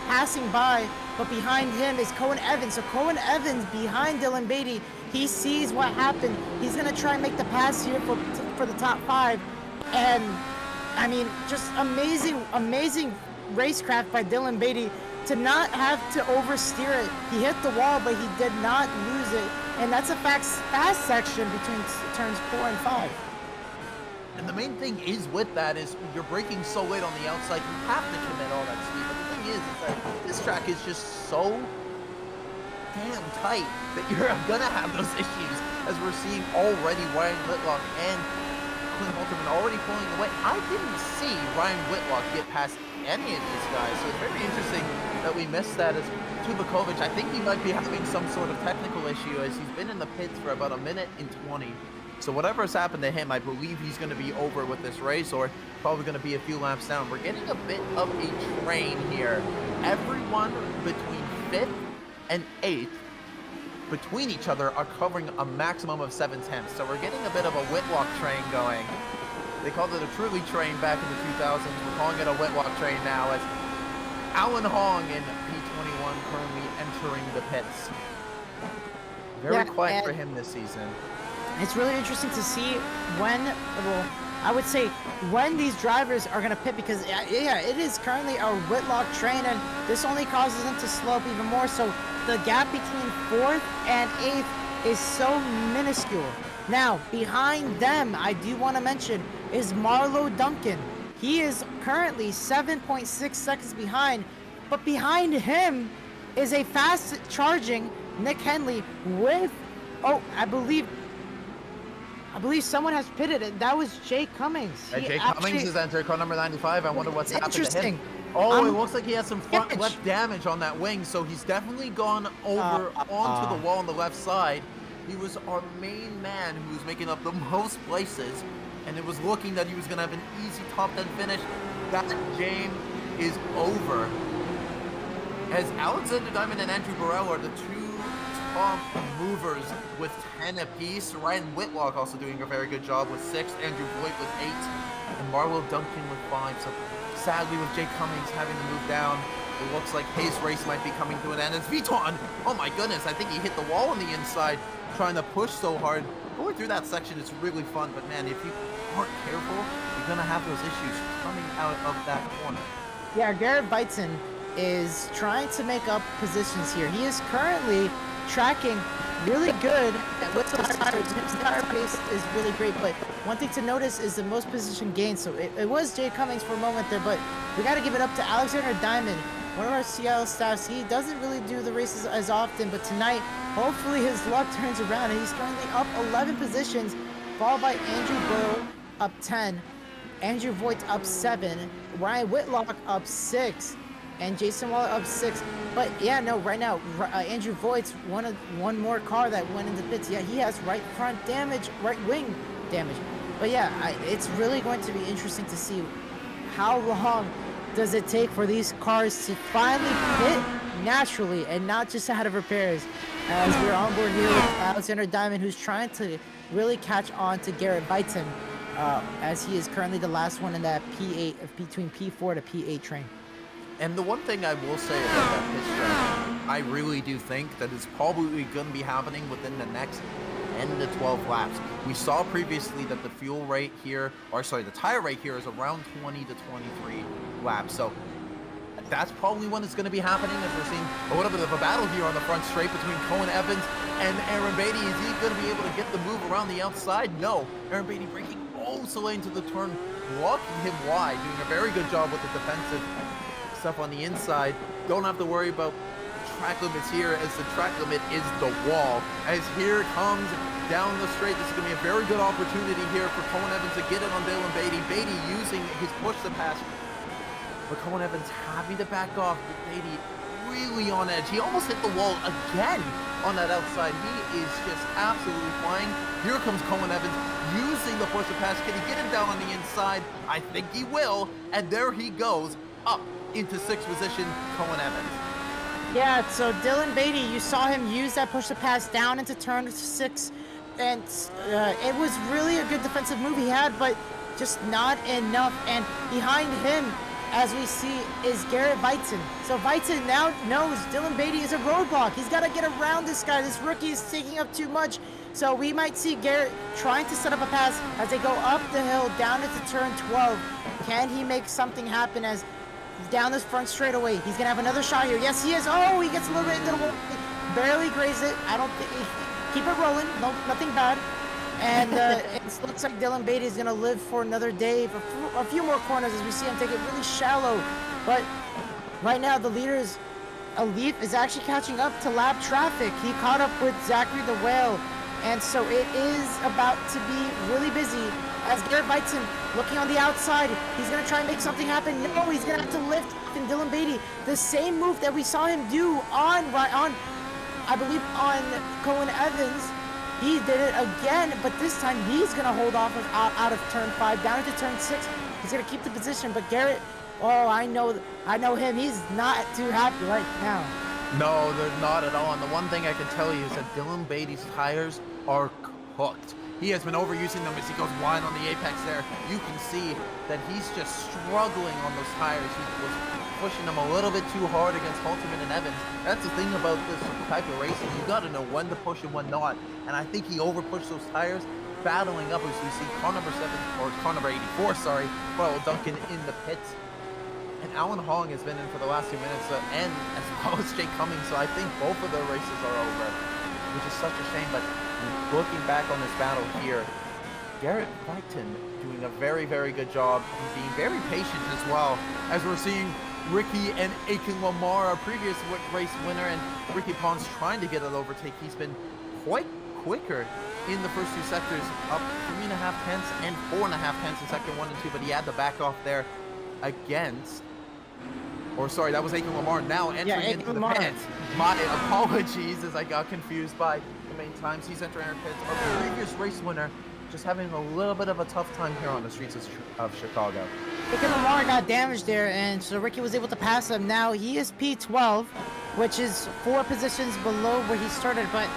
passing by, but behind him is Cohen Evans. So Cohen Evans behind Dylan Beatty. He sees what happened. He's gonna try and make the pass here for the top 5, and I mean, just amazing racecraft by Dylan Beatty to not have to oversteer it. He hit the wall, but he did not lose it. And that's a fast section between turns 4 and 5. And the main thing is with that is you're braking so late on the outside, you have to commit all that speed. But the thing is that this track is just so damn tight that you're gonna have those issues, as we're seeing already Ryan Whitlock and Clint Halterman already pulling away. I didn't see Ryan Whitlock get past any of these guys, so it's very interesting that we missed that. As Tubakovic, I think he might be having some sort of technical issue, as he's been in the pits for about 1:20. So whatever has happened to him, I believe he's going to be over with this race, or probably going to be a few laps down. We're getting a bit of a train here. Everyone between 5th and 8th between each other are covering a maximum of 7/10. So we're getting a bit of a Whitlock train going. They called it a Truly train back in the 2000s. We're calling it a Whitlock train now, as Alan Hong in P21 currently entering the pits. Very quiet for him this season. It's really interesting to see when, well, I would say when these drivers are going to pit, because yeah, it is currently a Whitlock train, and this only causes them to slow up even more. So the gap between 4th and 8th is so minuscule. Now, behind them, I do want to mention, is Marlo Duncan. He is currently 7.6 seconds behind, but behind him is a fast charging Nick Henley with, oh, I believe someone has pitted it. That was Jay Cummings. Jay Cummings has entered car number 95. I wonder what's happened to him. Oh, it looks like he has some front left damage on that wing, so he's definitely gone over onto the wall on the left side. He was our main man who was making up the most places, and it was looking that he was going to have an easy top 10 finish. That game is over, as Alexander Diamond and Andrew Burrell are the two top movers with 10 apiece. Ryan Whitlock also doing a very good job with 6, Andrew Boyd with 8, and Marlo Duncan with 5. So sadly, with Jake Cummings having to move down, it looks like his race might be coming to an end. As Vuitton, oh my goodness, I think he hit the wall on the inside trying to push so hard. Going through that section is really fun, but man, if you aren't careful, you're gonna have those issues coming out of that corner. Yeah, Garrett Beitzen is trying to make up positions here. He is currently tracking really good with the tires. His tire pace is really great, but one thing to notice is the most position gained. So it was Jay Cummings for a moment there, but we got to give it up to Alexander Diamond, one of our Seattle staffs. He doesn't really do the races as often, but tonight, hopefully his luck turns around, and he's currently up 11 positions, followed by Andrew Burrow up 10, Andrew Voigt up 7, Ryan Whitlock up 6, and Jason Waller up 6. But yeah, no, right now, Andrew Voigt's one more car that went into pits. Yeah, he has right front damage, right wing damage. But yeah, it's really going to be interesting to see how long does it take for these cars to finally pit naturally and not just out of repairs. As we're on board here with Alexander Diamond, who's trying to really catch on to Garrett Beitzen, as he is currently the last one in that P8, between P4 to P8 train. And the one thing I will say about that pit stop, I really do think that it's probably going to be happening within the next 10 to 12 laps. We saw previously that the fuel rate here, or sorry, the tire rate here is around 20 to 23 laps. So that's probably when it's going to be happening, as we're seeing a little bit of a battle here on the front straight between Cohen Evans and Aaron Beatty. Is he going to be able to get the move around the outside? No. Aaron Beatty breaking so late into the turn, blocking him wide, doing a very good job with the defensive stuff on the inside. Don't have to worry about track limits here, as the track limit is the wall. As here comes down the straight, this is going to be a very good opportunity here for Cohen Evans to get it on Dylan Beatty. Beatty using his push to pass, but Cohen Evans having to back off. Beatty really on edge. He almost hit the wall again on that outside. He is just absolutely flying. Here comes Cohen Evans using the push to pass. Can he get him down on the inside? I think he will. And there he goes up into 6th position, Cohen Evans. Yeah, so Dylan Beatty, you saw him use that push to pass down into turn 6, and it was really a good defensive move he had, but just not enough. And behind him, as we see, is Garrett Weitzen. So Weitzen now knows Dylan Beatty is a roadblock. He's got to get around this guy. This rookie is taking up too much. So we might see Garrett trying to set up a pass as they go up the hill down into turn 12. Can he make something happen as down this front straightaway? He's gonna have another shot here. Yes, he is. Oh, he gets a little bit into the wall. Barely grazed it. I don't think. Keep it rolling. No, nothing bad. And it looks like Dylan Beatty is gonna live for another day, for a few more corners as we see him take it really shallow. But right now, the leaders, Alif is actually catching up to lap traffic. He caught up with Zachary the Whale, and so it is about to be really busy. As Garrett Weitzen looking on the outside, he's gonna try and make something happen. No, he's gonna have to lift in Dylan Beatty. The same move that we saw him do on I believe on Cohen Evans. He did it again, but this time he's gonna hold off out of turn 5 down into turn 6. He's gonna keep the position, but Garrett, oh, I know him. He's not too happy right now. No, they're not at all. And the one thing I can tell you is that Dylan Beatty's tires are cooked. He has been overusing them as he goes wide on the apex there. You can see that he's just struggling on those tires. He was pushing them a little bit too hard against Halterman and Evans. That's the thing about this type of racing. You got to know when to push and when not. And I think he overpushed those tires, battling up as we see car number 7, or car number 84, sorry, well, Duncan in the pits. And Alan Hong has been in for the last 2 minutes, and as well as Jake Cummings. So I think both of their races are over, which is such a shame. But looking back on this battle here, Garrett Weitzen doing a very, very good job and being very patient as well, as we're seeing Ricky and Aiken Lamar, our previous race winner, and Ricky Pons trying to get an overtake. He's been quite quicker in the first 2 sectors, up 3.5 tenths and 4.5 tenths in sector 1 and 2, but he had to back off there against, or sorry, that was Aiken Lamar now entering into the pits. My apologies as I got confused by the main times. He's entering our pits. Our previous race winner just having a little bit of a tough time here on the streets of Chicago. Aiken Lamar got damaged there, and so Ricky was able to pass him. Now he is P12, which is 4 positions below where he started. But,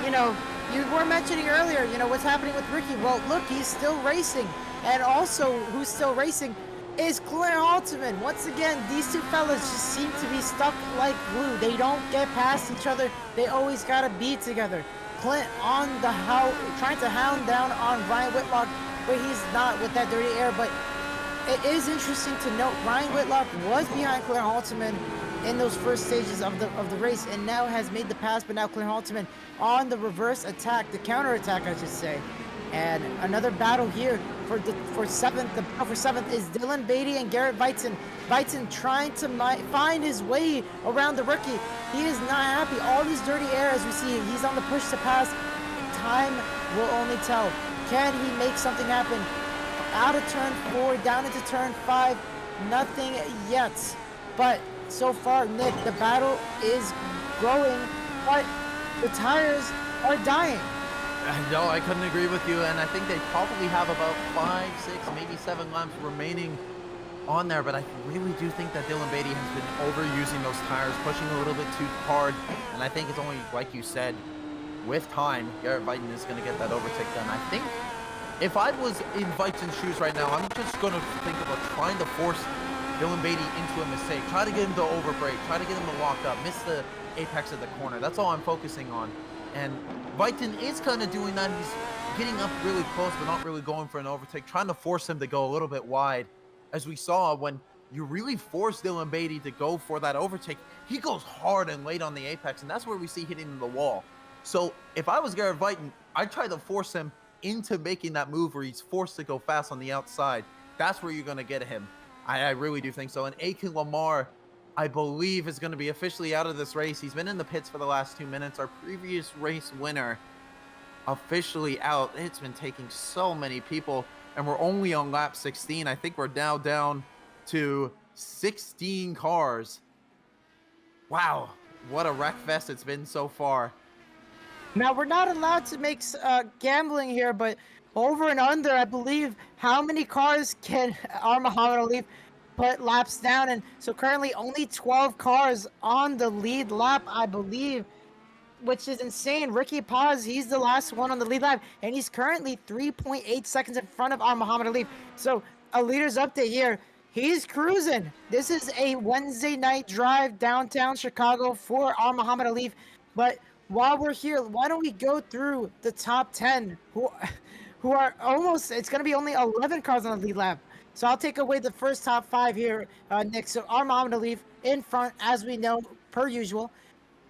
you know, you were mentioning earlier, you know, what's happening with Ricky. Well, look, he's still racing. And also, who's still racing is Claire Halterman. Once again, these 2 fellas just seem to be stuck like glue. They don't get past each other. They always gotta be together. Clint on the trying to hound down on Ryan Whitlock, but he's not with that dirty air. But it is interesting to note Ryan Whitlock was behind Claire Halterman in those first stages of the race, and now has made the pass. But now Claire Halterman on the reverse attack, the counter attack, I should say. And another battle here for seventh. The battle for 7th is Dylan Beatty and Garrett Weitzen. Weitzen trying to find his way around the rookie. He is not happy. All this dirty air, as we see, he's on the push to pass. Time will only tell. Can he make something happen? Out of turn 4, down into turn 5. Nothing yet. But so far, Nick, the battle is growing, but the tires are dying. No, I couldn't agree with you, and I think they probably have about 5, 6, maybe 7 laps remaining on there, but I really do think that Dylan Beatty has been overusing those tires, pushing a little bit too hard, and I think it's only, like you said, with time, Garrett Weitzen is going to get that overtake done. I think if I was in Weitzen's shoes right now, I'm just going to think about trying to force Dylan Beatty into a mistake, try to get him to overbrake, try to get him to lock up, miss the apex of the corner. That's all I'm focusing on. And Weitzen is kind of doing that. He's getting up really close, but not really going for an overtake, trying to force him to go a little bit wide. As we saw, when you really force Dylan Beatty to go for that overtake, he goes hard and late on the apex, and that's where we see hitting the wall. So if I was Garrett Weitzen, I'd try to force him into making that move where he's forced to go fast on the outside. That's where you're going to get him. I really do think so. And Aiken Lamar, I believe, is going to be officially out of this race. He's been in the pits for the last 2 minutes. Our previous race winner officially out. It's been taking so many people, and we're only on lap 16. I think we're now down to 16 cars. Wow, what a wreck fest it's been so far. Now, we're not allowed to make gambling here, but over and under, I believe, how many cars can our Muhammad Ali put laps down. And so currently only 12 cars on the lead lap, I believe, which is insane. Ricky Paz, he's the last one on the lead lap, and he's currently 3.8 seconds in front of our Muhammad Ali. So a leader's update here. He's cruising. This is a Wednesday night drive downtown Chicago for our Muhammad Ali. But while we're here, why don't we go through the top 10 who are almost, it's going to be only 11 cars on the lead lap. So I'll take away the first top 5 here, Nick. So our Muhammad Ali in front, as we know, per usual.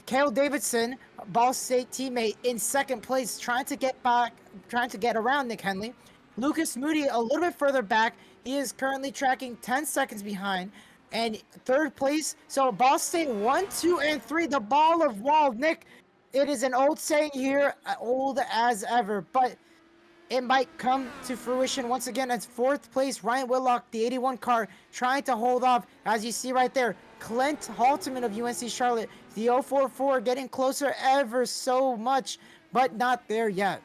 Cale Davidson, Ball State teammate, in second place, trying to get around Nick Henley. Lucas Moody a little bit further back. He is currently tracking 10 seconds behind. And third place, so Ball State 1, 2, and 3, the ball of wall. Nick, it is an old saying here, old as ever, but it might come to fruition once again as fourth place, Ryan Whitlock, the 81 car, trying to hold off, as you see right there, Clint Halterman of UNC Charlotte, the 044, getting closer ever so much, but not there yet.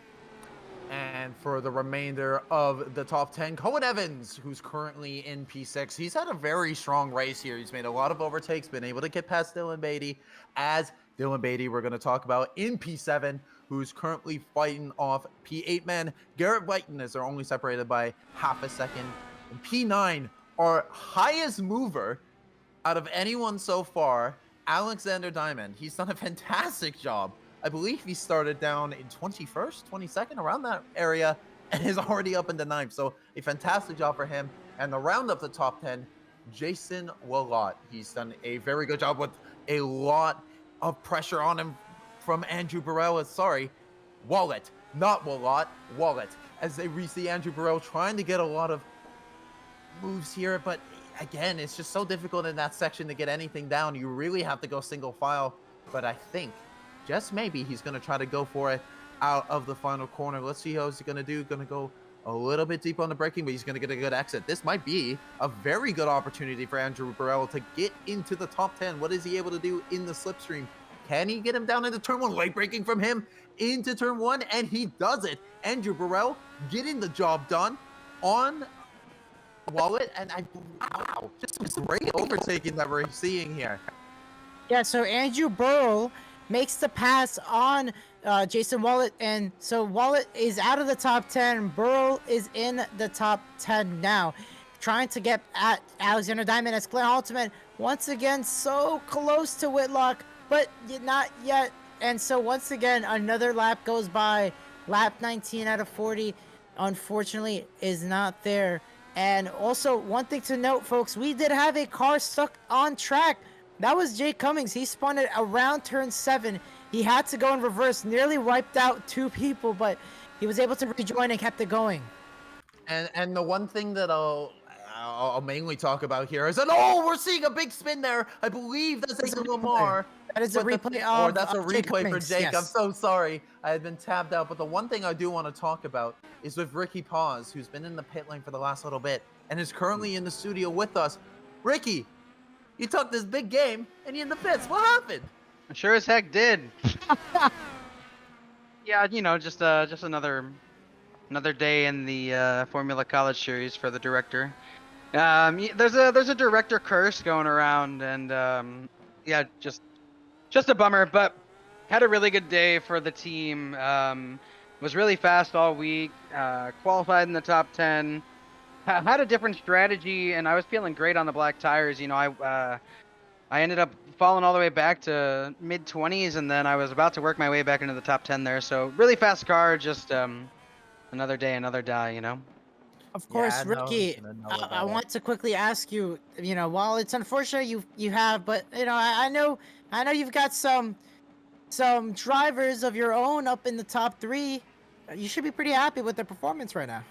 And for the remainder of the top 10, Cohen Evans, who's currently in P6. He's had a very strong race here. He's made a lot of overtakes, been able to get past Dylan Beatty. As Dylan Beatty, we're going to talk about in P7, who's currently fighting off P8 man. Garrett Whiten, as they're only separated by half a second. And P9, our highest mover out of anyone so far, Alexander Diamond. He's done a fantastic job. I believe he started down in 21st, 22nd, around that area, and is already up in the 9th. So a fantastic job for him. And to round up the top 10, Jason Willott. He's done a very good job with a lot of pressure on him from Andrew Burrell. Sorry, Wallet, not Willott, Wallet. As they see Andrew Burrell trying to get a lot of moves here, but again, it's just so difficult in that section to get anything down. You really have to go single file. But I think just maybe he's going to try to go for it out of the final corner. Let's see how he's going to do. Going to go a little bit deep on the braking, but he's going to get a good exit. This might be a very good opportunity for Andrew Burrell to get into the top 10. What is he able to do in the slipstream? Can he get him down into turn 1? Late braking from him into turn 1, and he does it. Andrew Burrell getting the job done on Wallet, and wow, just some great overtaking that we're seeing here. Yeah, so Andrew Burrell makes the pass on Jason Wallet, and so Wallet is out of the top 10. Burrell is in the top 10 now, trying to get at Alexander Diamond as Clint Halterman once again so close to Whitlock, but not yet. And so once again, another lap goes by. Lap 19 out of 40, unfortunately, is not there. And also, one thing to note, folks, we did have a car stuck on track. That was Jake Cummings. He spun it around turn 7. He had to go in reverse, nearly wiped out 2 people, but he was able to rejoin and kept it going. And the one thing that I'll mainly talk about here is that, oh, we're seeing a big spin there. I believe that's a Lamar. That is a replay of that's a replay for Jake. Yes. I'm so sorry. I had been tabbed out. But the one thing I do want to talk about is with Ricky Paz, who's been in the pit lane for the last little bit and is currently in the studio with us. Ricky, you took this big game and you're in the pits. What happened? I sure as heck did. Yeah, you know, just another day in the Formula College Series for the director. There's a director curse going around, and yeah, just a bummer. But had a really good day for the team. Was really fast all week. Qualified in the top 10. Had a different strategy, and I was feeling great on the black tires. You know, I ended up falling all the way back to mid-20s, and then I was about to work my way back into the top 10 there. So really fast car, just another day, another die, you know? Of course, Ricky, I want to quickly ask you, you know, while it's unfortunate you have, but, you know, I know you've got some drivers of your own up in the top 3. You should be pretty happy with their performance right now.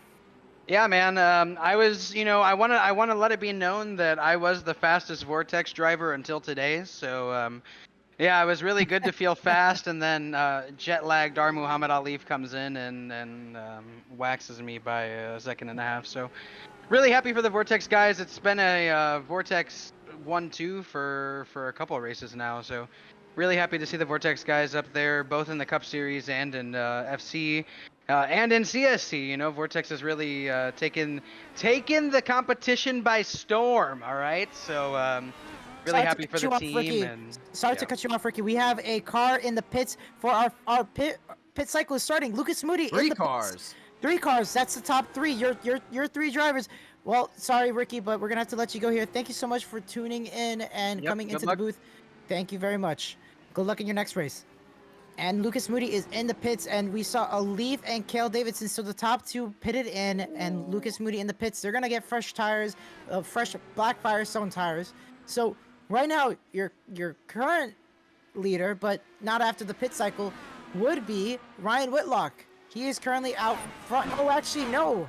Yeah, man. I was, you know, I want to let it be known that I was the fastest Vortex driver until today. So, yeah, it was really good to feel fast, and then jet-lagged our Muhammad Ali comes in and waxes me by a second and a half. So, really happy for the Vortex guys. It's been a Vortex 1-2 for a couple of races now. So, really happy to see the Vortex guys up there, both in the Cup Series and in FC. And in CSC, you know, Vortex has really taken the competition by storm. All right, so really Sorry to happy for cut the you off, team, Ricky. and Sorry to yeah. cut you off, Ricky. We have a car in the pits for our pit cycle is starting. Lucas Moody in 3 the pits. cars. 3 cars. That's the top 3. Your 3 drivers. Well, sorry, Ricky, but we're gonna have to let you go here. Thank you so much for tuning in and Yep. coming Good into the luck. booth. Thank you very much. Good luck in your next race. And Lucas Moody is in the pits, and we saw a Leaf and Cale Davidson. So the top 2 pitted in, and Lucas Moody in the pits. They're gonna get fresh tires, fresh black Firestone tires. So right now, your current leader, but not after the pit cycle, would be Ryan Whitlock. He is currently out front. Oh, actually, no.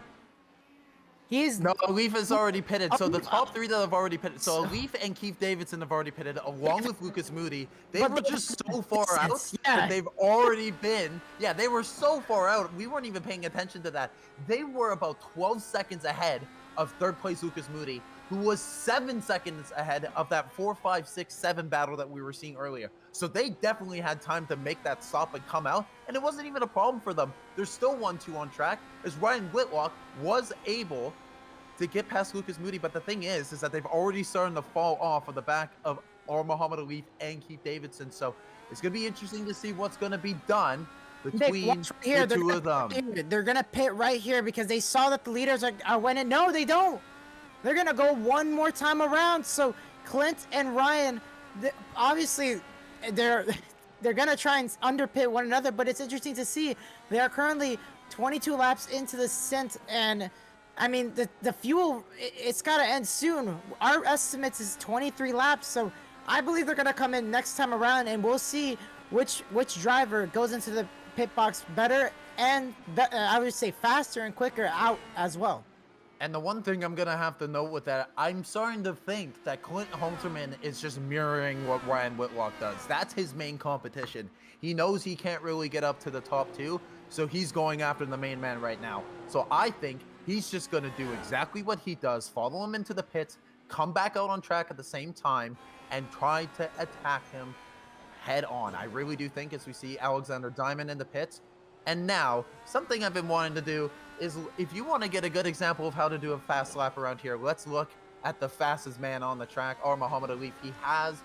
He is. No, Leaf has already pitted. So the Oh, top 3 that have already pitted. So Leaf and Keith Davidson have already pitted, along with Lucas Moody. They But were they- just so far out yeah. that they've already been. Yeah, they were so far out. We weren't even paying attention to that. They were about 12 seconds ahead of third place Lucas Moody, who was 7 seconds ahead of that 4, 5, 6, 7 battle that we were seeing earlier. So they definitely had time to make that stop and come out, and it wasn't even a problem for them. There's still 1-2 on track, as Ryan Whitlock was able to get past Lucas Moody, but the thing is that they've already started to fall off of the back of Muhammad Alif and Keith Davidson. So it's going to be interesting to see what's going to be done Nick, between watch right here. the two of them. They're gonna pit right here because they saw that the leaders are winning. No, they don't. They're gonna go one more time around. So Clint and Ryan, obviously, they're gonna try and underpit one another. But it's interesting to see they are currently 22 laps into the stint, and I mean the fuel it's gotta end soon. Our estimates is 23 laps, so I believe they're gonna come in next time around, and we'll see which driver goes into the pit box better and I would say faster and quicker out as well. And the one thing I'm going to have to note with that, I'm starting to think that Clint Halterman is just mirroring what Ryan Whitlock does. That's his main competition. He knows he can't really get up to the top 2, so he's going after the main man right now. So I think he's just going to do exactly what he does, follow him into the pits, come back out on track at the same time, and try to attack him head on. I really do think, as we see Alexander Diamond in the pits. And now, something I've been wanting to do is, if you want to get a good example of how to do a fast lap around here, let's look at the fastest man on the track, or Muhammad Alif. He has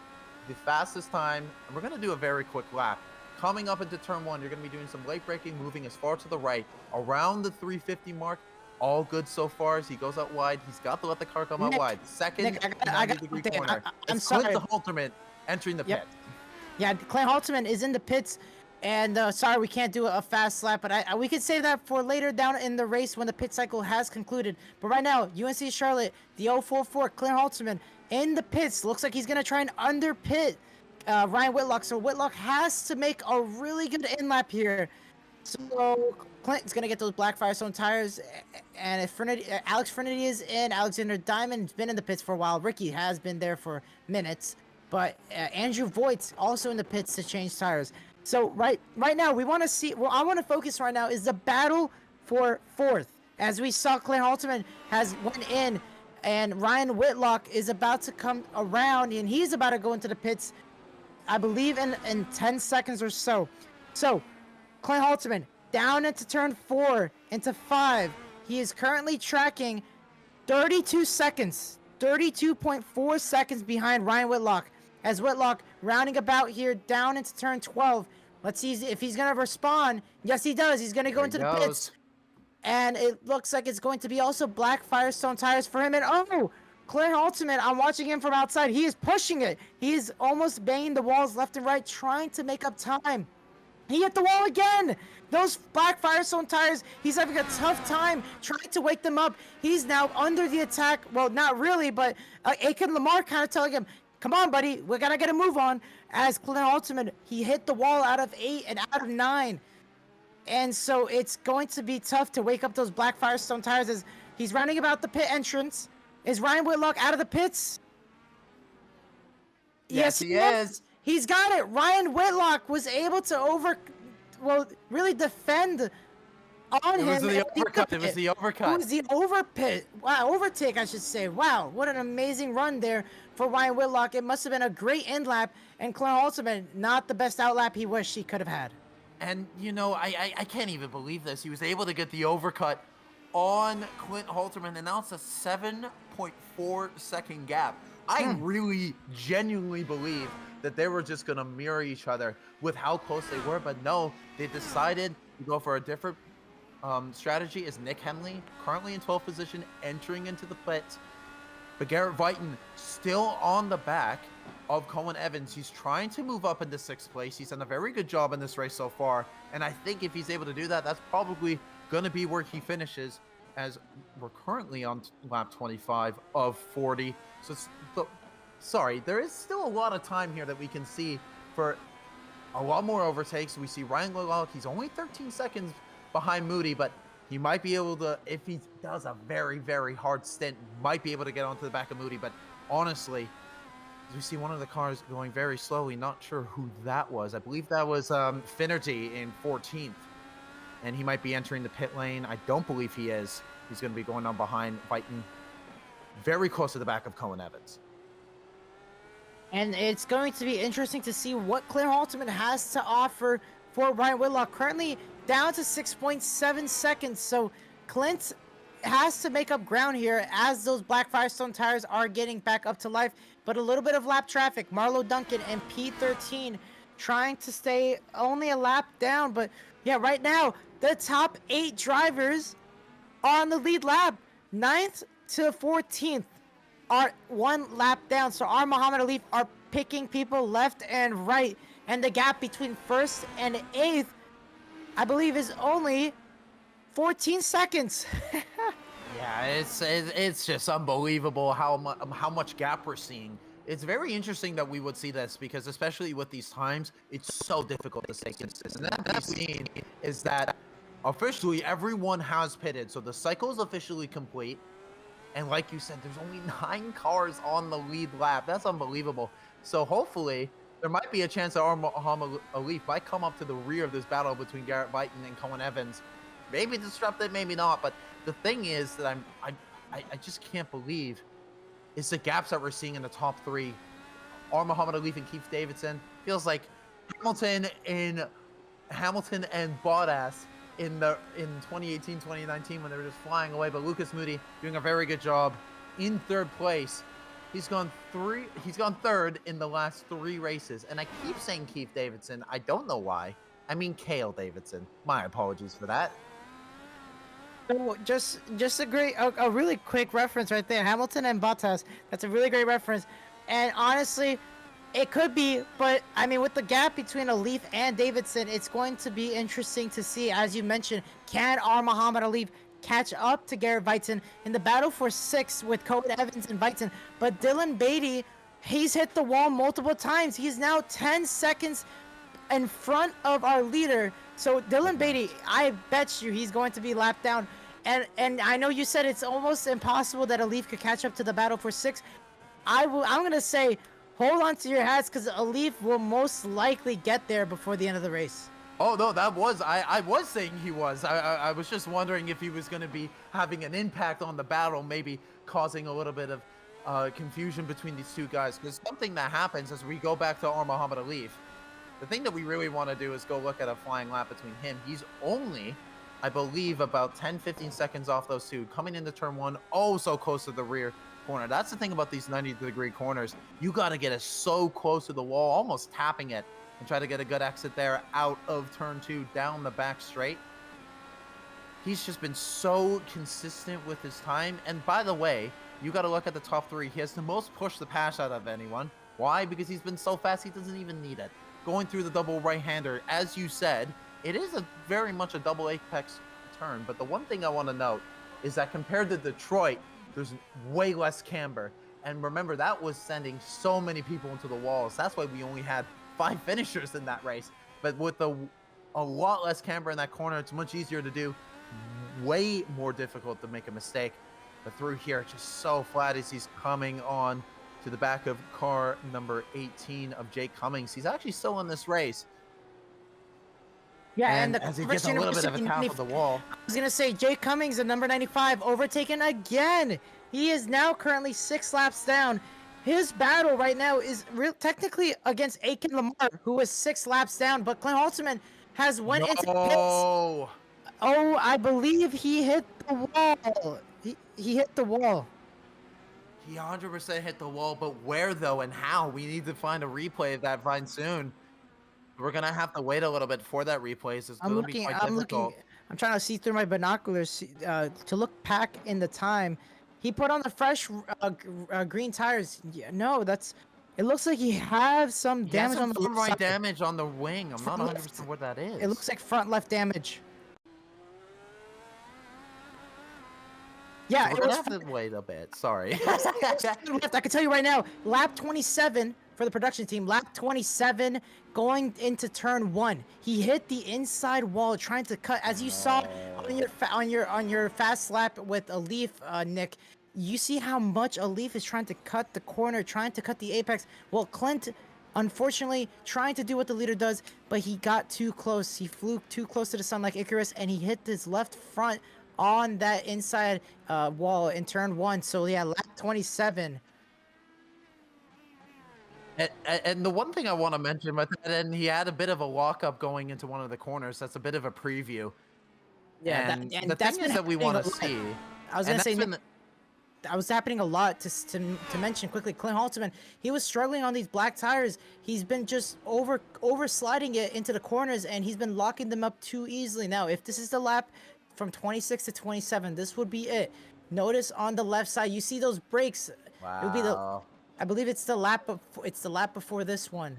the fastest time, and we're going to do a very quick lap. Coming up into turn 1, you're going to be doing some late braking, moving as far to the right, around the 350 mark. All good so far as he goes out wide. He's got to let the car come out wide. Second, Nick, I got 90-degree something. corner. I'm It's sorry. Clint Halterman entering the pit. Yeah, Clint Halterman is in the pits, and sorry we can't do a fast lap, but we could save that for later down in the race when the pit cycle has concluded. But right now, UNC Charlotte, the 044, Clint Halterman in the pits. Looks like he's going to try and underpit Ryan Whitlock, so Whitlock has to make a really good in-lap here. So Clint's going to get those black Firestone tires, and if Alex Frenedy is in, Alexander Diamond's been in the pits for a while. Ricky has been there for minutes. But Andrew Voigt's also in the pits to change tires. So right now we want to see. Well, I want to focus right now is the battle for 4th. As we saw, Clint Halterman has went in, and Ryan Whitlock is about to come around, and he's about to go into the pits. I believe in 10 seconds or so. So Clint Halterman down into turn 4 into 5. He is currently tracking 32 seconds. 32.4 seconds behind Ryan Whitlock. As Whitlock rounding about here down into turn 12. Let's see if he's going to respond. Yes, he does. He's going to go into the pits. And it looks like it's going to be also black Firestone tires for him. And oh, Clint Halterman, I'm watching him from outside. He is pushing it. He is almost banging the walls left and right, trying to make up time. He hit the wall again. Those black Firestone tires, he's having a tough time trying to wake them up. He's now under the attack. Well, not really, but Aiken Lamar kind of telling him, come on, buddy, we got to get a move on. As Clint Halterman, he hit the wall out of 8 and out of 9. And so it's going to be tough to wake up those black Firestone tires as he's running about the pit entrance. Is Ryan Whitlock out of the pits? Yes, he is. He's got it. Ryan Whitlock was able to really defend on him. It was the overcut. It was the overcut. It was the overpit. Wow, overtake, I should say. Wow, what an amazing run there for Ryan Whitlock. It must have been a great end lap, and Clint Halterman, not the best out lap he wished he could have had. And, you know, I can't even believe this. He was able to get the overcut on Clint Halterman, and now it's a 7.4-second gap. I really genuinely believe that they were just going to mirror each other with how close they were, but no, they decided to go for a different strategy. Is Nick Henley currently in 12th position, entering into the pit. But Garrett Vighton still on the back of Colin Evans. He's trying to move up into 6th place. He's done a very good job in this race so far. And I think if he's able to do that, that's probably going to be where he finishes, as we're currently on lap 25 of 40. So, sorry, there is still a lot of time here that we can see for a lot more overtakes. We see Ryan Lillock, he's only 13 seconds behind Moody, but he might be able to, if he does a very, very hard stint, might be able to get onto the back of Moody. But honestly, we see one of the cars going very slowly. Not sure who that was. I believe that was Finnerty in 14th. And he might be entering the pit lane. I don't believe he is. He's going to be going on behind Vighton, very close to the back of Colin Evans. And it's going to be interesting to see what Clint Halterman has to offer for Ryan Whitlock. Currently down to 6.7 seconds. So Clint has to make up ground here as those black Firestone tires are getting back up to life. But a little bit of lap traffic. Marlo Duncan and P13 trying to stay only a lap down. But yeah, right now, the top 8 drivers are on the lead lap. 9th to 14th are 1 lap down. So our Muhammad Ali are picking people left and right. And the gap between 1st and 8th, I believe, is only 14 seconds. Yeah, it's just unbelievable how much gap we're seeing. It's very interesting that we would see this, because especially with these times, it's so difficult to stay consistent. And that we've seen is that officially everyone has pitted, so the cycle is officially complete. And like you said, there's only 9 cars on the lead lap. That's unbelievable. So hopefully there might be a chance that Muhammad Ali might come up to the rear of this battle between Garrett Vighton and Colin Evans. Maybe disrupt it, maybe not. But the thing is that I just can't believe is the gaps that we're seeing in the top 3. Are Muhammad Ali and Keith Davidson. Feels like Hamilton and Bottas in 2018, 2019 when they were just flying away. But Lucas Moody doing a very good job in 3rd place. He's gone 3rd in the last 3 races. And I keep saying Keith Davidson. I don't know why. I mean Cale Davidson. My apologies for that. So just a really quick reference right there. Hamilton and Bottas. That's a really great reference. And honestly, it could be, but I mean, with the gap between Alif and Davidson, it's going to be interesting to see. As you mentioned, can our Muhammad Ali catch up to Garrett Vighton in the battle for 6 with Colin Evans and Vighton? But Dylan Beatty, he's hit the wall multiple times. He's now 10 seconds in front of our leader. So Dylan Beatty, I bet you he's going to be lapped down. And I know you said it's almost impossible that Alif could catch up to the battle for 6. I'm going to say hold on to your hats, because Alif will most likely get there before the end of the race. Oh, no, that was, I was saying he was. I was just wondering if he was going to be having an impact on the battle, maybe causing a little bit of confusion between these two guys. Because something that happens as we go back to our Muhammad Alif, the thing that we really want to do is go look at a flying lap between him. He's only, I believe, about 10-15 seconds off those two, coming into turn 1, oh so close to the rear corner. That's the thing about these 90-degree corners. You got to get it so close to the wall, almost tapping it, and try to get a good exit there out of turn 2, down the back straight. He's just been so consistent with his time. And by the way, you got to look at the top 3. He has the most push the pass out of anyone. Why? Because he's been so fast, he doesn't even need it. Going through the double right-hander, as you said, it is very much a double apex turn. But the one thing I want to note is that compared to Detroit, there's way less camber. And remember, that was sending so many people into the walls. That's why we only had 5 finishers in that race. But with a lot less camber in that corner, it's much easier to do. Way more difficult to make a mistake. But through here, just so flat as he's coming on to the back of car number 18 of Jake Cummings. He's actually still in this race. Yeah, and as he gets a little bit of a tap of the wall. I was going to say, Jake Cummings, the number 95, overtaken again. He is now currently 6 laps down. His battle right now is technically against Aiken Lamar, who was 6 laps down. But Clint Halterman has went into pits. No. Oh, I believe he hit the wall. He hit the wall. He 100% hit the wall, but where though and how? We need to find a replay of that fine soon. We're gonna have to wait a little bit for that replay. So it's I'm gonna be looking. quite I'm difficult. looking. I'm trying to see through my binoculars to look back in the time. He put on the fresh green tires. Yeah, no, that's. It looks like he has some He has damage some on the front left right side. damage on the wing. I'm not Front 100% left. what that is. It looks like front left damage. Yeah, So it we're was gonna have to wait a bit. Sorry. left. I can tell you right now, lap 27 for the production team. Lap 27 going into turn 1. He hit the inside wall trying to cut. As you saw on your fast lap with a leaf, Nick. You see how much a leaf is trying to cut the corner, trying to cut the apex. Well, Clint, unfortunately, trying to do what the leader does, but he got too close. He flew too close to the sun like Icarus, and he hit his left front on that inside wall in turn 1. So yeah, lap 27. And the one thing I want to mention with that, and he had a bit of a walk up going into one of the corners. That's a bit of a preview. Yeah, And and the that's thing been is that we happening want a to lot. see. I was And gonna say, that's Nick, been that was happening a lot to mention quickly. Clint Halterman, he was struggling on these black tires. He's been just over sliding it into the corners, and he's been locking them up too easily. Now, if this is the lap from 26 to 27, this would be it. Notice on the left side, you see those brakes. It would be the, wow. I believe it's the lap before this one.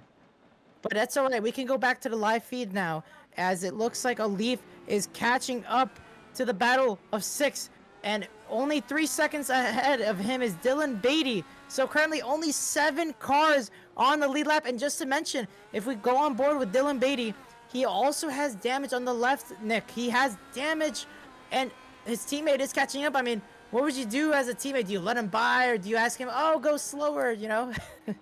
But that's all right. We can go back to the live feed now, as it looks like a leaf is catching up to the battle of 6, and only 3 seconds ahead of him is Dylan Beatty. So currently only 7 cars on the lead lap. And just to mention, if we go on board with Dylan Beatty, he also has damage on the left, Nick. He has damage, and his teammate is catching up. I mean, what would you do as a teammate? Do you let him by, or do you ask him, oh, go slower, you know?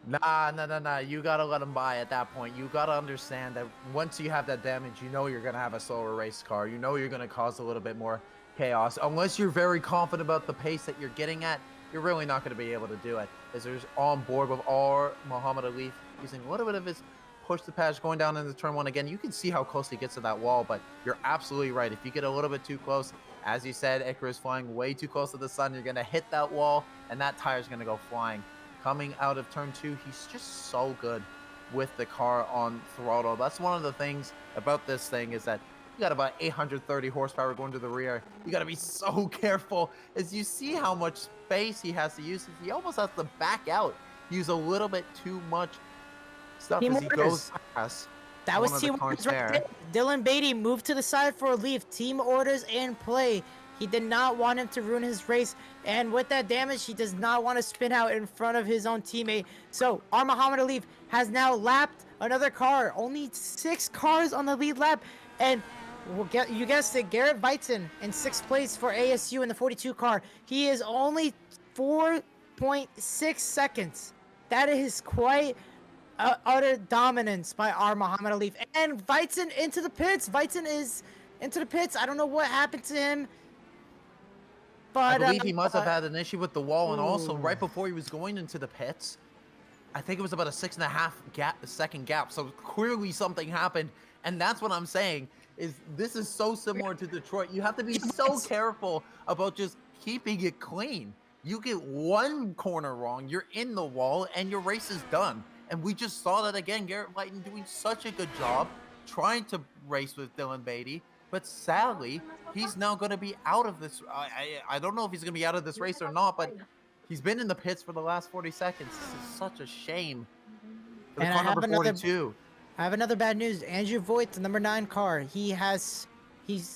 Nah. You gotta let him by at that point. You gotta understand that once you have that damage, you know you're gonna have a slower race car. You know you're gonna cause a little bit more chaos. Unless you're very confident about the pace that you're getting at, you're really not gonna be able to do it. As there's on board with our Muhammad Ali using a little bit of his push the patch going down into turn 1 again. You can see how close he gets to that wall, but you're absolutely right. If you get a little bit too close, as you said, Icarus flying way too close to the sun, you're gonna hit that wall, and that tire's gonna go flying. Coming out of turn 2, he's just so good with the car on throttle. That's one of the things about this thing, is that you got about 830 horsepower going to the rear. You got to be so careful, as you see how much space he has to use. He almost has to back out, use a little bit too much stuff Team as he orders. goes past. That was one of the team cars orders right there. Dylan Beatty moved to the side for a leaf. Team orders in play. He did not want him to ruin his race. And with that damage, he does not want to spin out in front of his own teammate. So our Muhammad Ali has now lapped another car. Only 6 cars on the lead lap. And you guessed it, Garrett Weitzen in 6th place for ASU in the 42 car. He is only 4.6 seconds. That is quite utter dominance by our Muhammad Ali. And Weitzen into the pits. Weitzen is into the pits. I don't know what happened to him. But I believe he must have had an issue with the wall, and also ooh. right before he was going into the pits, I think it was about a 6.5 second gap. So clearly something happened, and that's what I'm saying. Is this is so similar to Detroit? You have to be so careful about just keeping it clean. You get one corner wrong, you're in the wall, and your race is done. And we just saw that again. Garrett Whiten doing such a good job trying to race with Dylan Beatty. But sadly, he's now going to be out of this. I don't know if he's going to be out of this race or not, but he's been in the pits for the last 40 seconds. This is such a shame. For the And car I have number 42. I have another bad news. Andrew Voigt, the number 9 car, he's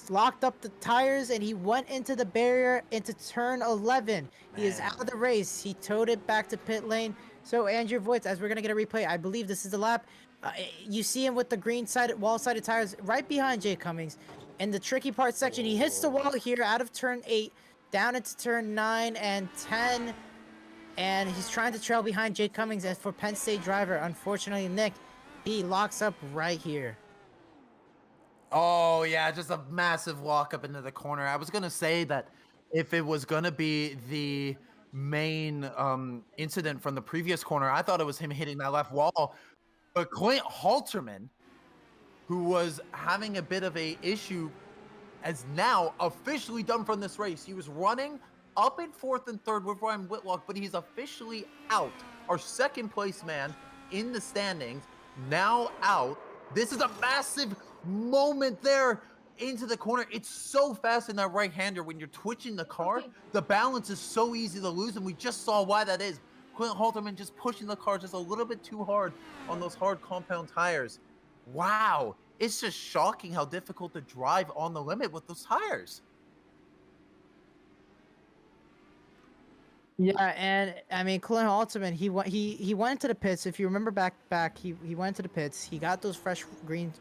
locked up the tires, and he went into the barrier into turn 11. He is out of the race. He towed it back to pit lane. So Andrew Voigt, as we're gonna get a replay, I believe this is the lap. You see him with the green sided wall-sided tires right behind Jay Cummings. In the tricky part section, he hits the wall here out of turn 8, down into turn 9 and 10, and he's trying to trail behind Jay Cummings. As for Penn State driver, unfortunately, Nick, he locks up right here. Oh, yeah, just a massive walk up into the corner. I was going to say that if it was going to be the main incident from the previous corner, I thought it was him hitting that left wall. But Clint Halterman who was having a bit of a issue, has now officially done from this race. He was running up in 4th and 3rd with Ryan Whitlock, but he's officially out. Our second place man in the standings, now out. This is a massive moment there into the corner. It's so fast in that right-hander when you're twitching the car. The balance is so easy to lose, and we just saw why that is. Clint Halterman just pushing the car just a little bit too hard on those hard compound tires. Wow, it's just shocking how difficult to drive on the limit with those tires. Yeah, and I mean, Colin Halterman, he went into the pits. If you remember back, he went into the pits. He got those fresh green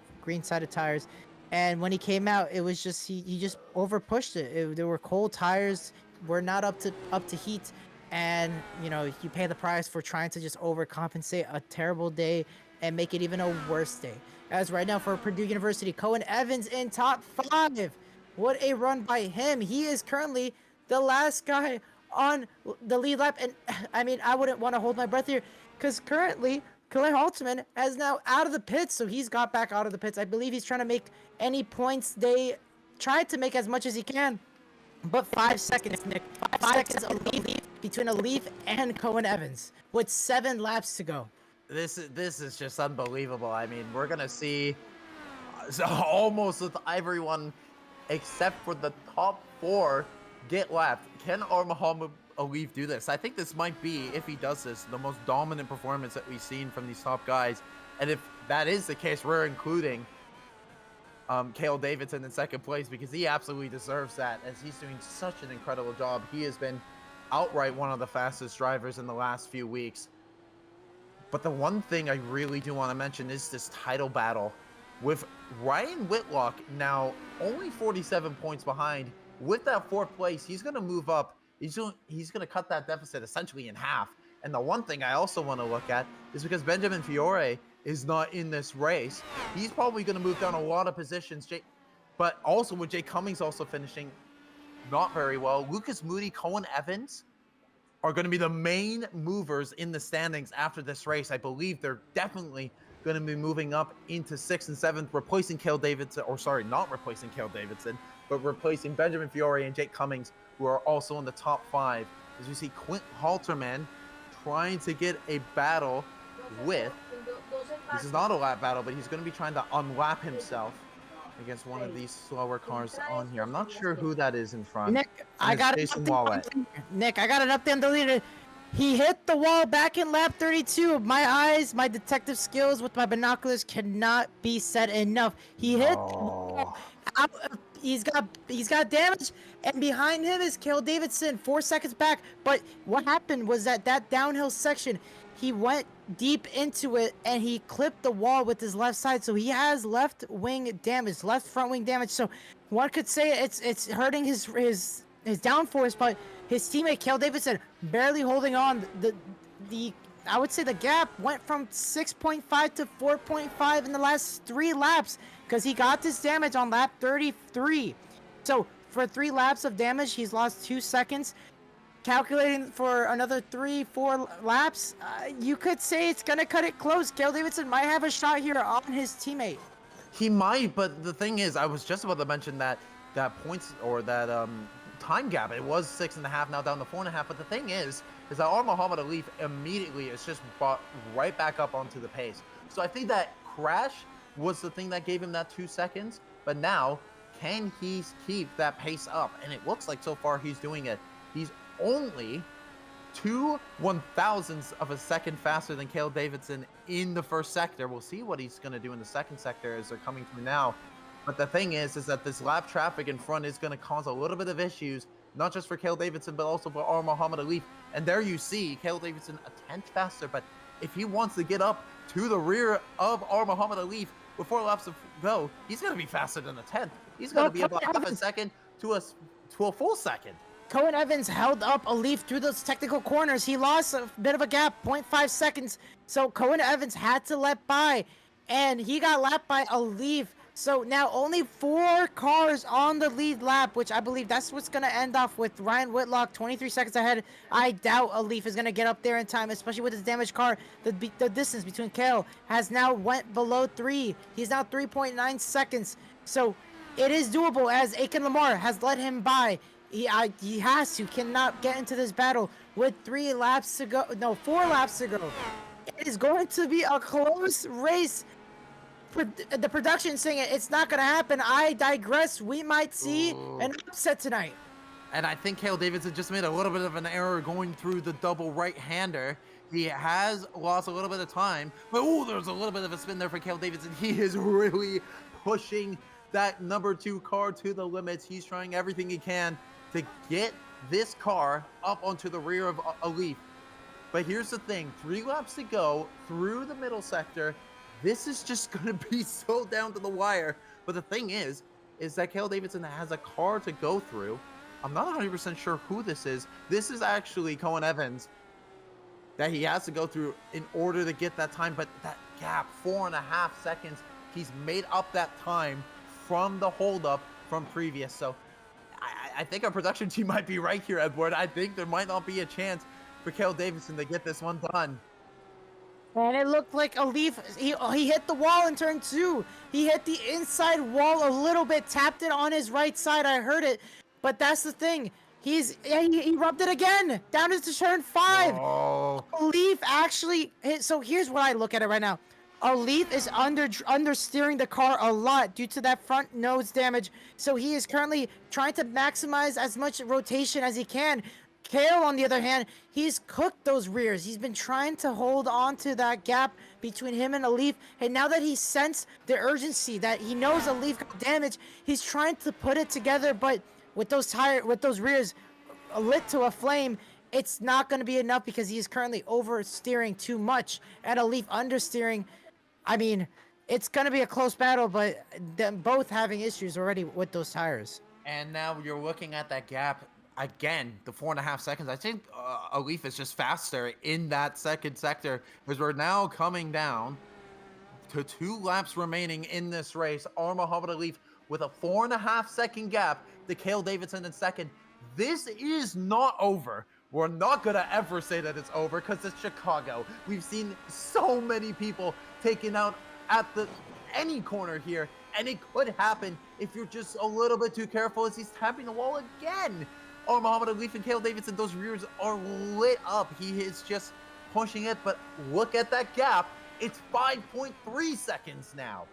sided tires, and when he came out, it was just he just over pushed it. There were cold tires, were not up to heat, and you know you pay the price for trying to just overcompensate a terrible day and make it even a worse day. As right now for Purdue University, Cohen Evans in top 5. What a run by him! He is currently the last guy on the lead lap, and I mean, I wouldn't want to hold my breath here because currently Colin Halterman is now out of the pits, so he's got back out of the pits. I believe he's trying to make any points. They tried to make as much as he can, but 5 seconds, Nick. 5 seconds of lead between a Leaf and Cohen Evans with 7 laps to go. This is just unbelievable. I mean, we're gonna see almost with everyone except for the top 4 get lapped. Can Muhammad Alif do this? I think this might be, if he does this, the most dominant performance that we've seen from these top guys. And if that is the case, we're including Cale Davidson in 2nd place because he absolutely deserves that, as he's doing such an incredible job. He has been outright one of the fastest drivers in the last few weeks. But the one thing I really do want to mention is this title battle with Ryan Whitlock now only 47 points behind. With that 4th place, he's going to move up. He's going to cut that deficit essentially in half. And the one thing I also want to look at is because Benjamin Fiore is not in this race, he's probably going to move down a lot of positions. But also with Jay Cummings also finishing not very well, Lucas Moody, Cohen Evans are going to be the main movers in the standings after this race. I believe they're definitely going to be moving up into 6th and 7th, replacing Cale Davidson, or sorry, not replacing Cale Davidson, but replacing Benjamin Fiore and Jake Cummings, who are also in the top 5. As you see Clint Halterman trying to get a battle with, this is not a lap battle, but he's going to be trying to unlap himself against one of these slower cars on here. I'm not sure who that is in front. Nick, I got an update on the leader. He hit the wall back in lap 32. My eyes, my detective skills with my binoculars cannot be said enough. He hit. He's got damage, and behind him is Cale Davidson, 4 seconds back. But what happened was that downhill section, he went deep into it and he clipped the wall with his left side, so he has left wing damage, left front wing damage. So one could say it's hurting his downforce, but his teammate Cale Davidson barely holding on. The I would say the gap went from 6.5 to 4.5 in the last 3 laps because he got this damage on lap 33. So for 3 laps of damage, he's lost 2 seconds. Calculating for another 3-4 laps, you could say it's gonna cut it close. Cale Davidson might have a shot here on his teammate. He might, but the thing is, I was just about to mention that points or that time gap. It was 6.5, now down to 4.5. But the thing is that Muhammad Alif immediately is just brought right back up onto the pace. So I think that crash was the thing that gave him that 2 seconds. But now, can he keep that pace up? And it looks like so far he's doing it. He's only 2 1,000ths of a second faster than Cale Davidson in the first sector. We'll see what he's going to do in the second sector as they're coming through now. But the thing is that this lap traffic in front is going to cause a little bit of issues, not just for Cale Davidson, but also for Muhammad Alif. And there you see Cale Davidson a 10th faster. But if he wants to get up to the rear of Muhammad Alif before laps go, he's going to be faster than a 10th. He's going to be about half a second to a full second. Cohen Evans held up Alif through those technical corners. He lost a bit of a gap, 0.5 seconds. So Cohen Evans had to let by, and he got lapped by Alif So now only 4 cars on the lead lap, which I believe that's what's going to end off with Ryan Whitlock 23 seconds ahead. I doubt a Leaf is going to get up there in time, especially with his damaged car. The distance between Kale has now went below 3. He's now 3.9 seconds. So it is doable as Aiken Lamar has let him by. He has to, cannot get into this battle with 3 laps to go. No, 4 laps to go. It is going to be a close race. The production saying it's not going to happen. I digress. We might see an upset tonight. And I think Cale Davidson just made a little bit of an error going through the double right-hander. He has lost a little bit of time, but there's a little bit of a spin there for Cale Davidson. He is really pushing that number 2 car to the limits. He's trying everything he can to get this car up onto the rear of a Leaf. But here's the thing, 3 laps to go through the middle sector. This is just going to be so down to the wire. But the thing is that Cale Davidson has a car to go through. I'm not 100% sure who this is. This is actually Cohen Evans that he has to go through in order to get that time. But that gap, 4.5 seconds, he's made up that time from the holdup from previous. So I think our production team might be right here, Edward. I think there might not be a chance for Cale Davidson to get this one done. And it looked like a Leaf, he hit the wall in turn 2. He hit the inside wall a little bit, tapped it on his right side. I heard it. But that's the thing. He rubbed it again down into turn 5. Oh. A Leaf actually hit. So here's what I look at it right now. A Leaf is understeering the car a lot due to that front nose damage. So he is currently trying to maximize as much rotation as he can. Kale, on the other hand, he's cooked those rears. He's been trying to hold on to that gap between him and a Leaf. And now that he sensed the urgency, that he knows a Leaf got damage, he's trying to put it together. But with those rears lit to a flame, it's not going to be enough because he is currently oversteering too much. And a Leaf understeering, I mean, it's going to be a close battle, but them both having issues already with those tires. And now you're looking at that gap. Again, the 4.5 seconds. I think a Leaf is just faster in that second sector because we're now coming down to 2 laps remaining in this race. Muhammad Alif with a 4.5 second gap to Cale Davidson in second. This is not over. We're not going to ever say that it's over because it's Chicago. We've seen so many people taken out at any corner here, and it could happen if you're just a little bit too careful as he's tapping the wall again. Muhammad Alif and Cale Davidson, those rears are lit up. He is just pushing it, but look at that gap. It's 5.3 seconds now.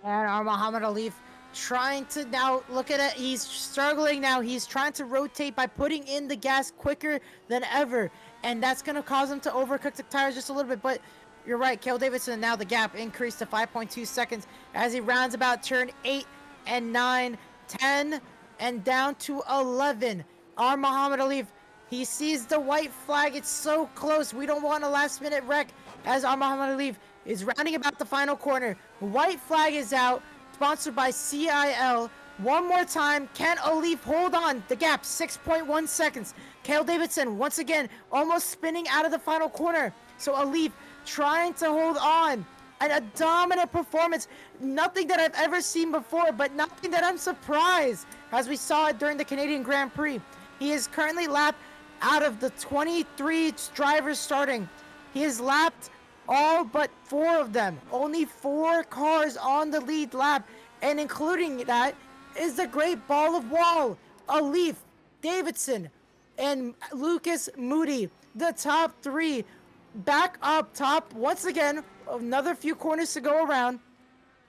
And Muhammad Alif trying to now look at it. He's struggling now. He's trying to rotate by putting in the gas quicker than ever. And that's going to cause him to overcook the tires just a little bit. But you're right, Cale Davidson, now the gap increased to 5.2 seconds as he rounds about turn 8 and 9, 10, and down to 11. Our Muhammad Alif, he sees the white flag. It's so close. We don't want a last-minute wreck as our Muhammad Alif is rounding about the final corner. White flag is out, sponsored by CIL. One more time, can Alif hold on? The gap, 6.1 seconds. Cale Davidson, once again, almost spinning out of the final corner. So Alif trying to hold on. And a dominant performance. Nothing that I've ever seen before, but nothing that I'm surprised, as we saw it during the Canadian Grand Prix. He is currently lapped out of the 23 drivers starting. He has lapped all but 4 of them. Only 4 cars on the lead lap, and including that is the great ball of wall. Alif, Davidson, and Lucas Moody, the top 3. Back up top once again. Another few corners to go around,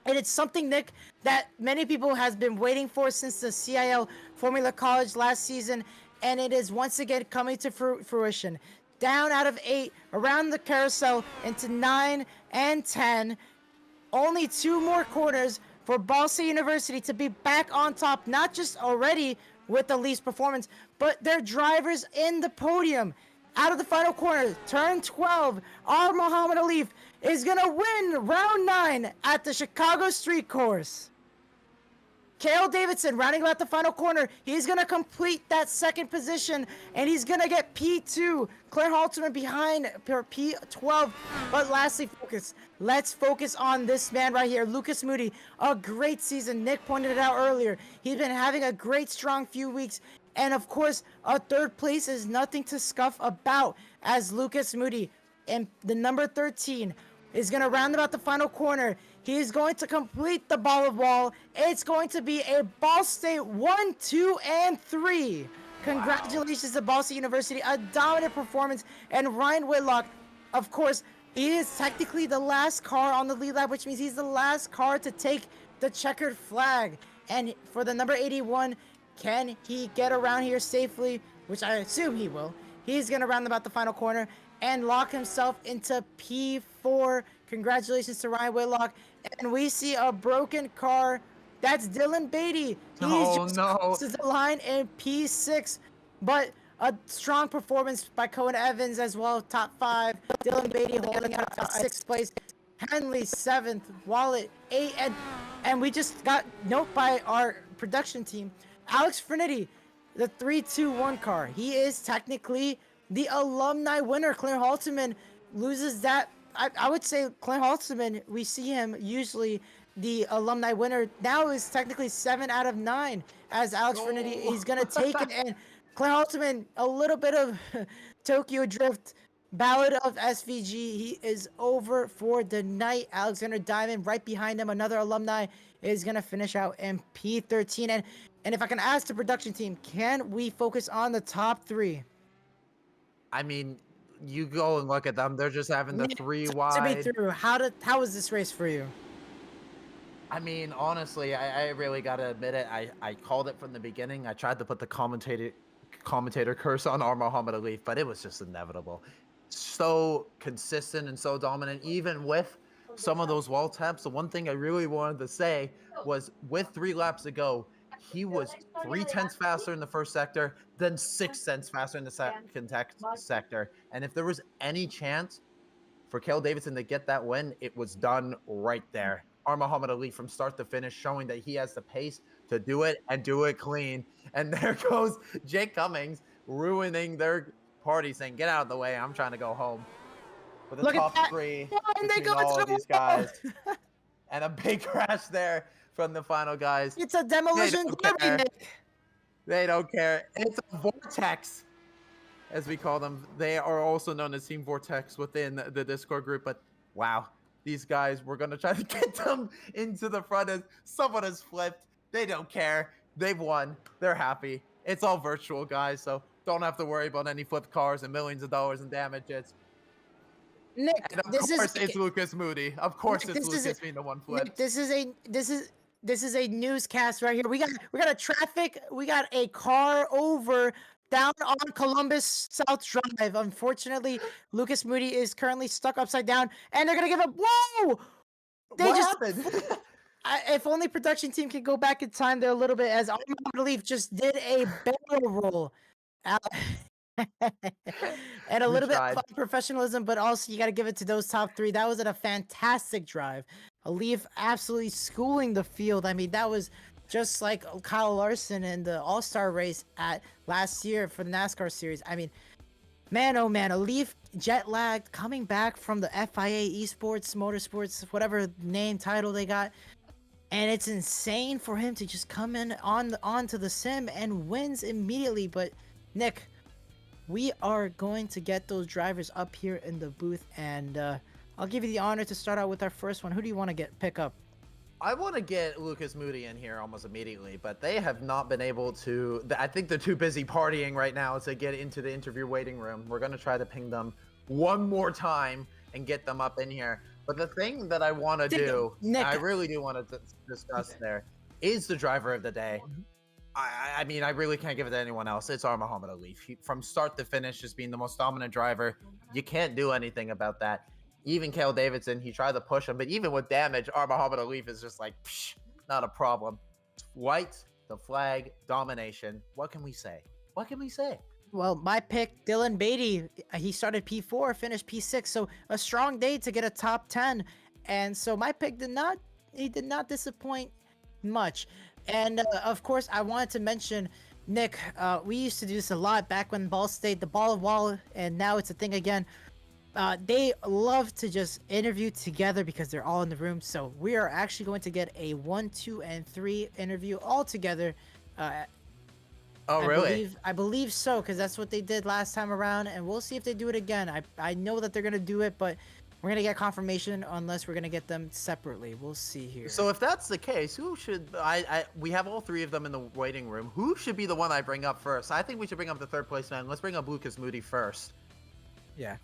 and it's something, Nick, that many people has been waiting for since the CIL Formula College last season, and it is once again coming to fruition. Down out of 8 around the carousel into 9 and 10. Only 2 more corners for Ball State University to be back on top, not just already with the Leafs performance, but their drivers in the podium. Out of the final corner, turn 12, our Muhammad Alif is going to win round 9 at the Chicago Street Course. Cale Davidson rounding about the final corner. He's going to complete that second position, and he's going to get P2. Claire Halterman behind for P12. But lastly, let's focus on this man right here, Lucas Moody. A great season. Nick pointed it out earlier. He's been having a great, strong few weeks. And of course, a third place is nothing to scuff about, as Lucas Moody and the number 13 is going to round about the final corner. He is going to complete the ball of wall. It's going to be a Ball State 1, 2, and 3. Congratulations to Ball State University. A dominant performance. And Ryan Whitlock, of course, he is technically the last car on the lead lap, which means he's the last car to take the checkered flag. And for the number 81, can he get around here safely? Which I assume he will. He's going to round about the final corner and lock himself into P4. Congratulations to Ryan Whitlock. And we see a broken car. That's Dylan Beatty. He's just crosses the line in P6. But a strong performance by Cohen Evans as well, top 5. Dylan Beatty holding out 6th place. Henley 7th. Wallet 8. And we just got note by our production team. Alex Frenetti, the 3-2-1 car. He is technically the alumni winner. Claire Halterman loses that. I would say Claire Halterman, we see him usually the alumni winner. Now is technically 7 out of 9 as Alex Frenetti. He's going to take it. And Claire Halterman, a little bit of Tokyo Drift, Ballad of SVG. He is over for the night. Alexander Diamond right behind him. Another alumni is going to finish out in P13. And if I can ask the production team, can we focus on the top 3? I mean, you go and look at them. They're just having the 3 wide. To be through, how was this race for you? I mean, honestly, I really got to admit it. I called it from the beginning. I tried to put the commentator curse on Muhammad Ali, but it was just inevitable. So consistent and so dominant, even with some of those wall taps. The one thing I really wanted to say was with 3 laps to go, he was 0.3 faster in the first sector, then 0.6 faster in the second sector. And if there was any chance for Cale Davidson to get that win, it was done right there. Muhammad Ali from start to finish, showing that he has the pace to do it and do it clean. And there goes Jake Cummings ruining their party, saying, "Get out of the way, I'm trying to go home." With the top 3 between all of these guys. And a big crash there from the final guys. It's a demolition derby, Nick. They don't care. It's a vortex, as we call them. They are also known as Team Vortex within the Discord group. But wow, these guys, we're going to try to get them into the front as someone has flipped. They don't care. They've won. They're happy. It's all virtual, guys, so don't have to worry about any flipped cars and millions of dollars in damages. Nick, and of course it's Lucas Moody. Of course Nick, it's Lucas being the one flipped. Nick, this is a newscast right here. We got a traffic. We got a car over down on Columbus South Drive. Unfortunately, Lucas Moody is currently stuck upside down, and they're gonna give up. Whoa! What happened? If only production team could go back in time there a little bit, as Ahmad Leaf just did a barrel roll. And a little bit of professionalism, but also you got to give it to those top 3. That was a fantastic drive. Leaf absolutely schooling the field. I mean, that was just like Kyle Larson in the All-Star race at last year for the NASCAR series. I mean, man, oh man, a Leaf jet lagged coming back from the FIA Esports, Motorsports, whatever name title they got. And it's insane for him to just come in onto the sim and wins immediately. But Nick, we are going to get those drivers up here in the booth, and I'll give you the honor to start out with our first one. Who do you want to pick up? I want to get Lucas Moody in here almost immediately, but they have not been able to. I think they're too busy partying right now to get into the interview waiting room. We're going to try to ping them one more time and get them up in here. But the thing that I want to do, Nick, I really do want to discuss there, is the driver of the day. I mean, I really can't give it to anyone else. It's Muhammad Ali. From start to finish, just being the most dominant driver. You can't do anything about that. Even Cale Davidson, he tried to push him, but even with damage, Muhammad Ali is just like, psh, not a problem. White, the flag, domination. What can we say? What can we say? Well, my pick, Dylan Beatty, he started P4, finished P6, so a strong day to get a top 10. And so my pick did not disappoint much. And of course, I wanted to mention, Nick, we used to do this a lot back when Ball State, the ball of wall, and now it's a thing again. They love to just interview together because they're all in the room. So we are actually going to get a 1, 2, and 3 interview all together. Uh, Oh, really? I believe so, because that's what they did last time around, and we'll see if they do it again. I know that they're gonna do it, but we're gonna get confirmation unless we're gonna get them separately. We'll see here. So if that's the case, who should we have all three of them in the waiting room. Who should be the one I bring up first? I think we should bring up the third place man. Let's bring up Lucas Moody first. Yeah.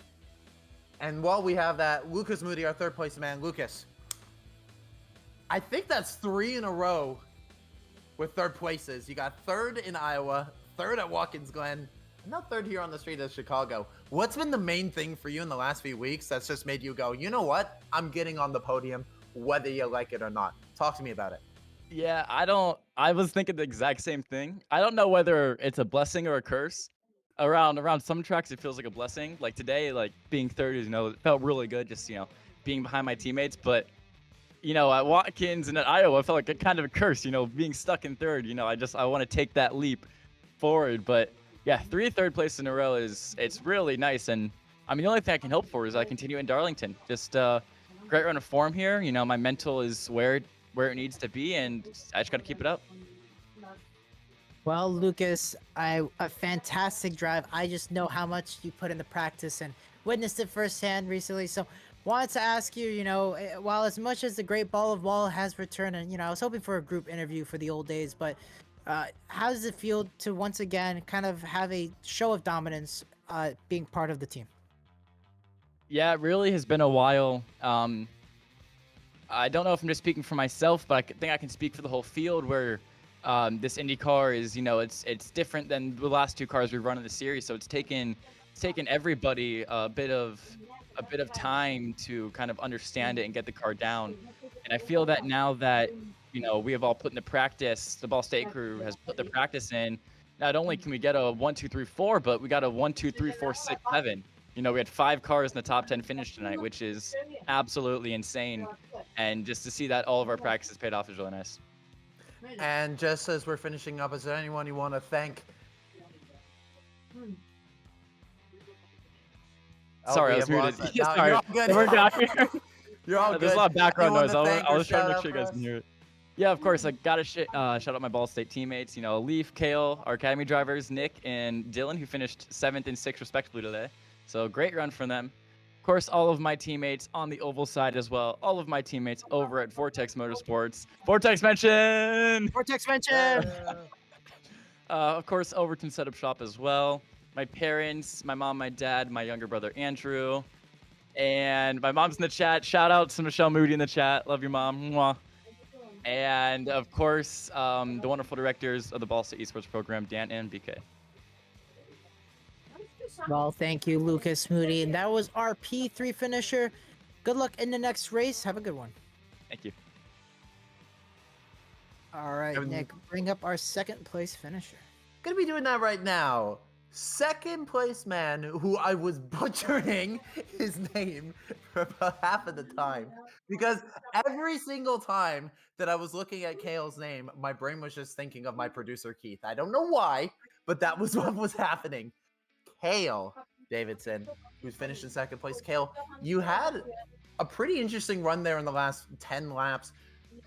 And while we have that, Lucas Moody, our third place man. Lucas, I think that's 3 in a row with third places. You got third in Iowa, third at Watkins Glen, and now third here on the street of Chicago. What's been the main thing for you in the last few weeks that's just made you go, you know what? I'm getting on the podium, whether you like it or not. Talk to me about it. Yeah, I was thinking the exact same thing. I don't know whether it's a blessing or a curse. Around some tracks it feels like a blessing. Like today, like being third, it felt really good just, being behind my teammates, but at Watkins and at Iowa, I felt like a kind of a curse, being stuck in third. I want to take that leap forward. But yeah, 3 third place in a row it's really nice. And I mean, the only thing I can hope for is I continue in Darlington. Just great run of form here. My mental is where it needs to be, and I just got to keep it up. Well, Lucas, a fantastic drive. I just know how much you put into practice and witnessed it firsthand recently. So, wanted to ask you, while as much as the Great Ball of Wall has returned, and I was hoping for a group interview for the old days, but how does it feel to once again kind of have a show of dominance, being part of the team? Yeah, it really has been a while. I don't know if I'm just speaking for myself, but think I can speak for the whole field where this Indy car is, it's different than the last 2 cars we've run in the series. So it's taken everybody a bit of time to kind of understand it and get the car down. And I feel that now that we have all put in the practice, the Ball State crew has put the practice in. Not only can we get a 1, 2, 3, 4, but we got a 1, 2, 3, 4, 6, 7. We had 5 cars in the top 10 finish tonight, which is absolutely insane. And just to see that all of our practices paid off is really nice. And just as we're finishing up, is there anyone you want to thank? Sorry, I was muted. Yeah, sorry. You're all good. We're down here. You're all good. There's a lot of background Anyone noise. to thank I or was trying to shout make out sure you for guys us? can hear it. Yeah, of course. I got to shout out my Ball State teammates. Leaf, Kale, our academy drivers, Nick, and Dylan, who finished 7th and 6th respectively today. So great run from them. Of course, all of my teammates on the oval side as well. All of my teammates over at Vortex Motorsports. Vortex mention! Vortex mention! Of course, Overton Setup Shop as well. My parents, my mom, my dad, my younger brother Andrew, and my mom's in the chat. Shout out to Michelle Moody in the chat. Love your mom. Mwah. And of course, the wonderful directors of the Ball State Esports program, Dan and BK. Well, thank you, Lucas Moody. And that was our P3 finisher. Good luck in the next race. Have a good one. Thank you. All right, Nick, bring up our 2nd place finisher. Gonna be doing that right now. 2nd place man, who I was butchering his name for about half of the time. Because every single time that I was looking at Kale's name, my brain was just thinking of my producer, Keith. I don't know why, but that was what was happening. Kale Davidson, who's finished in 2nd place. Kale, you had a pretty interesting run there in the last 10 laps.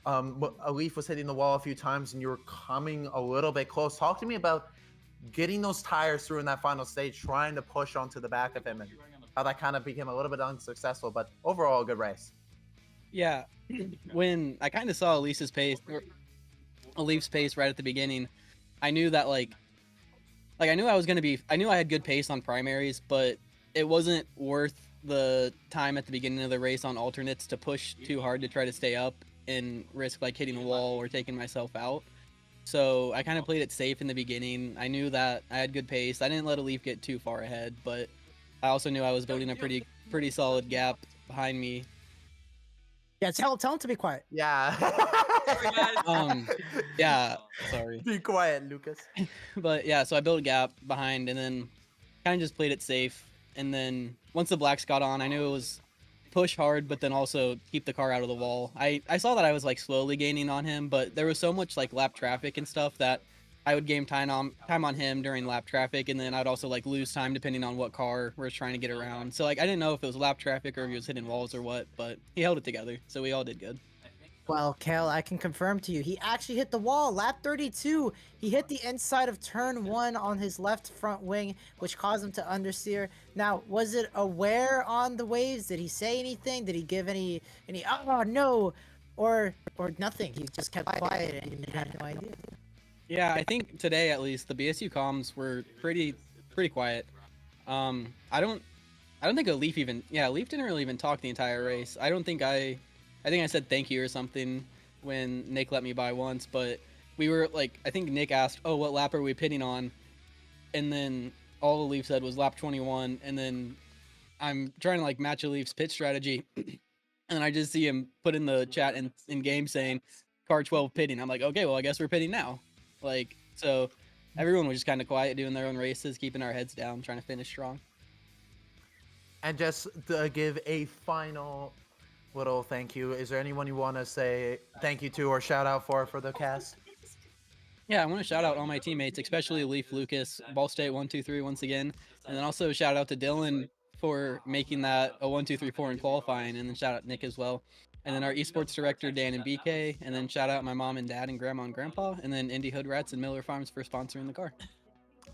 A leaf was hitting the wall a few times and you were coming a little bit close. Talk to me about getting those tires through in that final stage, trying to push onto the back of him, and how that kind of became a little bit unsuccessful, but overall a good race. Yeah, when I kind of saw Leaf's pace right at the beginning, I knew that I knew I had good pace on primaries, but it wasn't worth the time at the beginning of the race on alternates to push too hard to try to stay up and risk hitting the wall or taking myself out. So I kind of played it safe in the beginning. I knew that I had good pace. I didn't let a Leaf get too far ahead, but I also knew I was building a pretty solid gap behind me. Yeah, tell him to be quiet. Yeah. Yeah, sorry. Be quiet, Lucas. But yeah, so I built a gap behind and then kind of just played it safe. And then once the blacks got on, I knew it was push hard, but then also keep the car out of the wall. I saw that I was like slowly gaining on him, but there was so much like lap traffic and stuff that I would gain time on him during lap traffic, and then I'd also like lose time depending on what car we're trying to get around. So like I didn't know if it was lap traffic or if he was hitting walls or what, but he held it together, so we all did good. Well, Kale, I can confirm to you, he actually hit the wall. Lap 32, he hit the inside of turn 1 on his left front wing, which caused him to understeer. Now, was it aware on the waves? Did he say anything? Did he give any oh no, or nothing? He just kept quiet and he had no idea. Yeah, I think today at least the BSU comms were pretty quiet. I don't think Leaf Leaf didn't really even talk the entire race. I think I said thank you or something when Nick let me by once, but we were like, I think Nick asked, "Oh, what lap are we pitting on?" And then all the Leaf said was lap 21, and then I'm trying to like match a Leaf's pit strategy, and I just see him put in the chat in game saying car 12 pitting. I'm like, okay, well I guess we're pitting now. Like, so everyone was just kind of quiet doing their own races, keeping our heads down, trying to finish strong. And just to give a final little thank you, is there anyone you want to say thank you to or shout out for the cast? Yeah, I want to shout out all my teammates, especially Leaf, Lucas, Ball State 1-2-3 once again, and then also shout out to Dylan for making that a 1-2-3-4 in qualifying, and then shout out Nick as well, and then our esports director Dan and BK, and then shout out my mom and dad and grandma and grandpa, and then Indie Hood Rats and Miller Farms for sponsoring the car.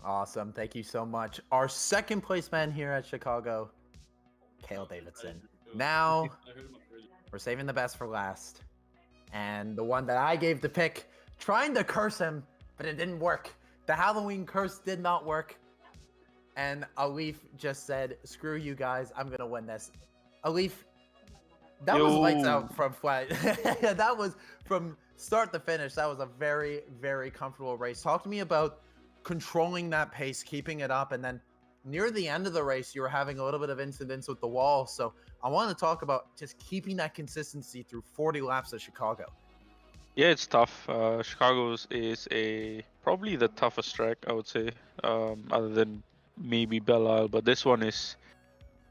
Awesome, thank you so much. Our second place man here at Chicago, Kale Davidson. Now we're saving the best for last, and the one that I gave the pick, trying to curse him, but it didn't work. The Halloween curse did not work, and Alif just said, "Screw you guys, I'm gonna win this." Alif, that was lights out from flat. That was from start to finish. That was a very, very comfortable race. Talk to me about controlling that pace, keeping it up, and then near the end of the race, you were having a little bit of incidents with the wall. So I want to talk about just keeping that consistency through 40 laps of Chicago. Yeah, it's tough. Chicago's is probably the toughest track, I would say, other than maybe Belle Isle. But this one is,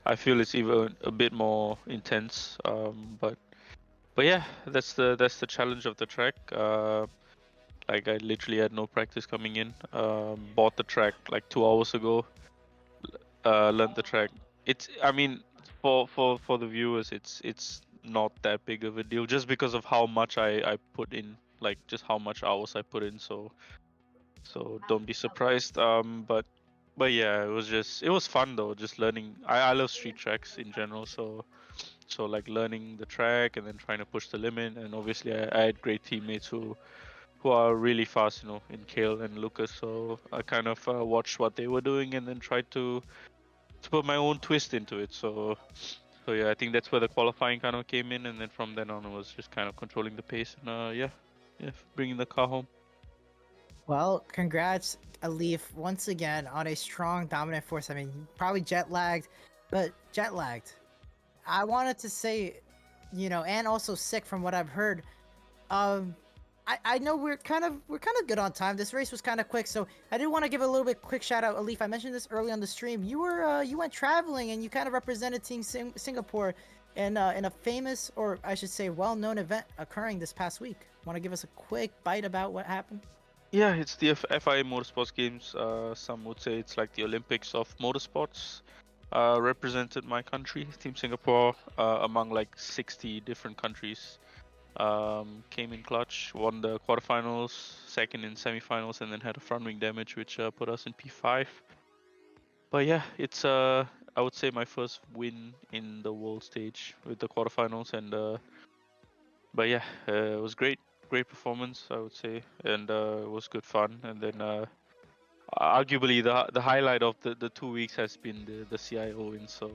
I feel it's even a bit more intense. But yeah, that's the challenge of the track. Like I literally had no practice coming in. Bought the track like 2 hours ago. Learned the track. I mean, for the viewers, it's not that big of a deal, just because of how much I put in, like just how much hours I put in. So don't be surprised. But yeah, it was fun though, just learning. I love street tracks in general, so like learning the track and then trying to push the limit. And obviously I had great teammates who are really fast, in Kale and Lucas. So I kind of watched what they were doing and then tried to put my own twist into it. So yeah, I think that's where the qualifying kind of came in, and then from then on it was just kind of controlling the pace and yeah, bringing the car home. Well, congrats, Alif, once again on a strong, dominant force. I mean, probably jet lagged, but jet lagged. I wanted to say, and also sick from what I've heard. I know we're kind of good on time. This race was kind of quick, so I did want to give a little bit quick shout out. Alif, I mentioned this early on the stream. You went traveling and you kind of represented Team Singapore in a famous, or I should say, well-known event occurring this past week. Want to give us a quick bite about what happened? Yeah, it's the FIA Motorsports Games. Some would say it's like the Olympics of motorsports. Represented my country, Team Singapore, among like 60 different countries. Came in clutch, won the quarterfinals, second in semifinals, and then had a front wing damage, which put us in P5. But yeah, it's I would say my first win in the world stage with the quarterfinals, and but yeah, it was great performance, I would say, and it was good fun. And then arguably the highlight of the 2 weeks has been the CIO win. So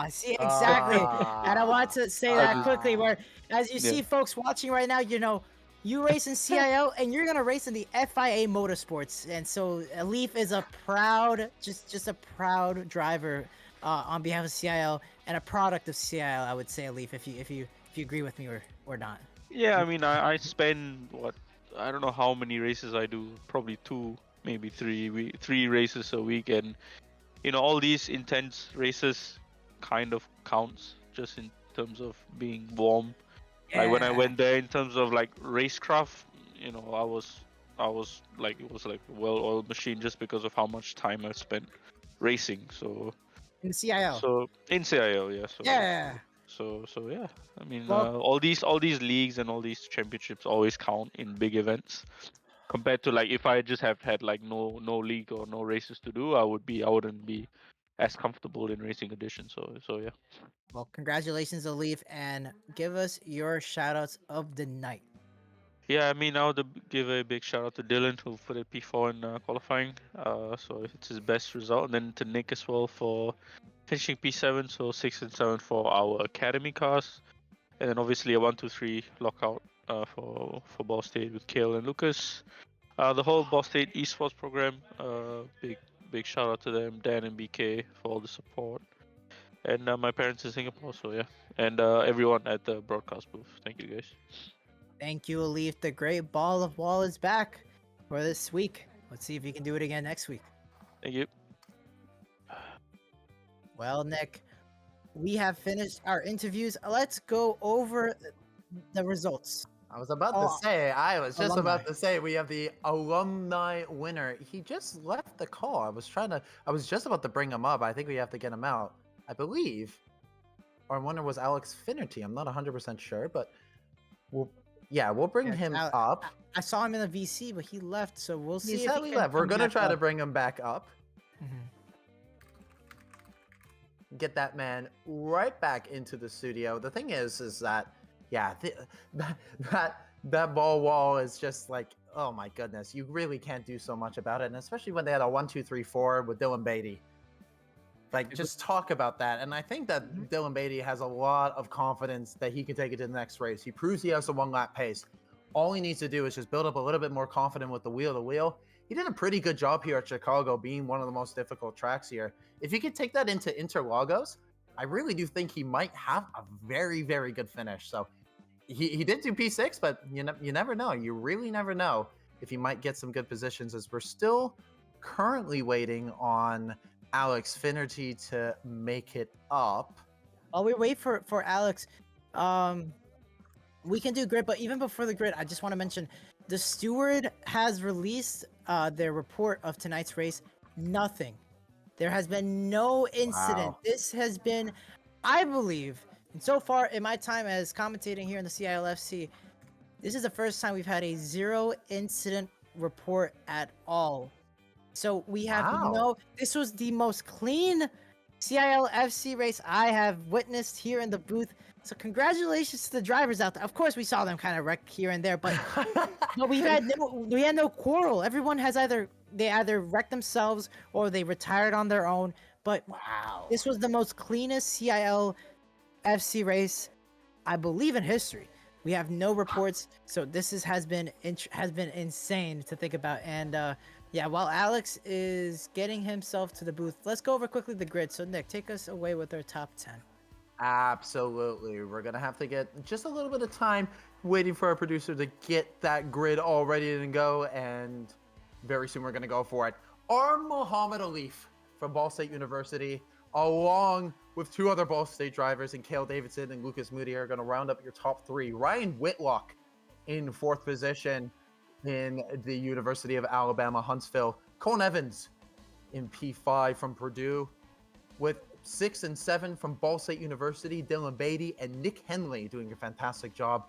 See, exactly. And I want to say that quickly, where as you see folks watching right now, you race in CIO and you're gonna race in the FIA Motorsports, and so Alif is a proud, just a proud driver on behalf of CIO and a product of CIO. I would say, Alif, if you agree with me or not. yeah, I mean, I spend I don't know how many races I do, probably 2, maybe 3 races a week, and all these intense races kind of counts just in terms of being warm. Like when I went there, in terms of like racecraft, you know, I was like, it was like a well-oiled machine just because of how much time I spent racing. So in the CIL. in CIL, yeah. Yeah. So yeah. I mean, Well- all these leagues and all these championships always count in big events. Compared to like if I just have had like no league or no races to do, I wouldn't be as comfortable in racing edition. So yeah. Well, congratulations, Alif, and give us your shout outs of the night. Yeah, I mean, I would give a big shout out to Dylan who put a P4 in qualifying. So it's his best result, and then to Nick as well for finishing P7. So 6 and 7 for our academy cars, and then obviously a 1, 2, 3 lockout for Ball State with Kale and Lucas. The whole Ball State esports program. Big shout out to them, Dan and BK for all the support, and my parents in Singapore. So yeah, and everyone at the broadcast booth. Thank you guys. Thank you, Alif. The great ball of wall is back for this week. Let's see if he can do it again next week. Thank you. Well, Nick, we have finished our interviews. Let's go over the results. I was about Oh, to say, alumni. we have the alumni winner. He just left the call. I was just about to bring him up. I think we have to get him out. I believe our winner was Alex Finnerty. I'm not 100% sure, but we'll bring Yeah, him Al- up. I saw him in the VC, but he left, so we'll see He if said he he can left. We're come gonna back try to up. bring him back up. Mhm. Get that man right back into the studio. The thing is that that ball wall is just like, oh my goodness, you really can't do so much about it, and especially when they had a 1, 2, 3, 4 with Dylan Beatty. Like, just talk about that. And I think that Dylan Beatty has a lot of confidence that he can take it to the next race. He proves he has a 1-lap pace. All he needs to do is just build up a little bit more confidence with the wheel to wheel. He did a pretty good job here at Chicago, being one of the most difficult tracks here. If he could take that into Interlagos, I really do think he might have a very, very good finish. So he did do P6, but you never know. You really never know if he might get some good positions, as we're still currently waiting on Alex Finnerty to make it up. While we wait for Alex, we can do grid, but even before the grid, I just want to mention the steward has released their report of tonight's race. Nothing. There has been no incident. Wow. This has been, I believe, and so far in my time as commentating here in the CILFC, this is the first time we've had a 0 incident report at all. So we have Wow. this was the most clean CILFC race I have witnessed here in the booth. So congratulations to the drivers out there. Of course, we saw them kind of wreck here and there, but we had no quarrel. Everyone has either wrecked themselves or they retired on their own. But Wow. this was the most cleanest CILFC race, I believe, in history. We have no reports, so this has been insane to think about. And yeah, while Alex is getting himself to the booth, let's go over quickly the grid. So Nick, take us away with our top 10. Absolutely. We're going to have to get just a little bit of time waiting for our producer to get that grid all ready to go. And very soon we're going to go for it. Muhammad Alif from Ball State University, along with 2 other Ball State drivers, and Cale Davidson and Lucas Moody, are going to round up your top 3. Ryan Whitlock in 4th position in the University of Alabama, Huntsville. Colin Evans in P5 from Purdue, with 6 and 7 from Ball State University, Dylan Beatty and Nick Henley doing a fantastic job.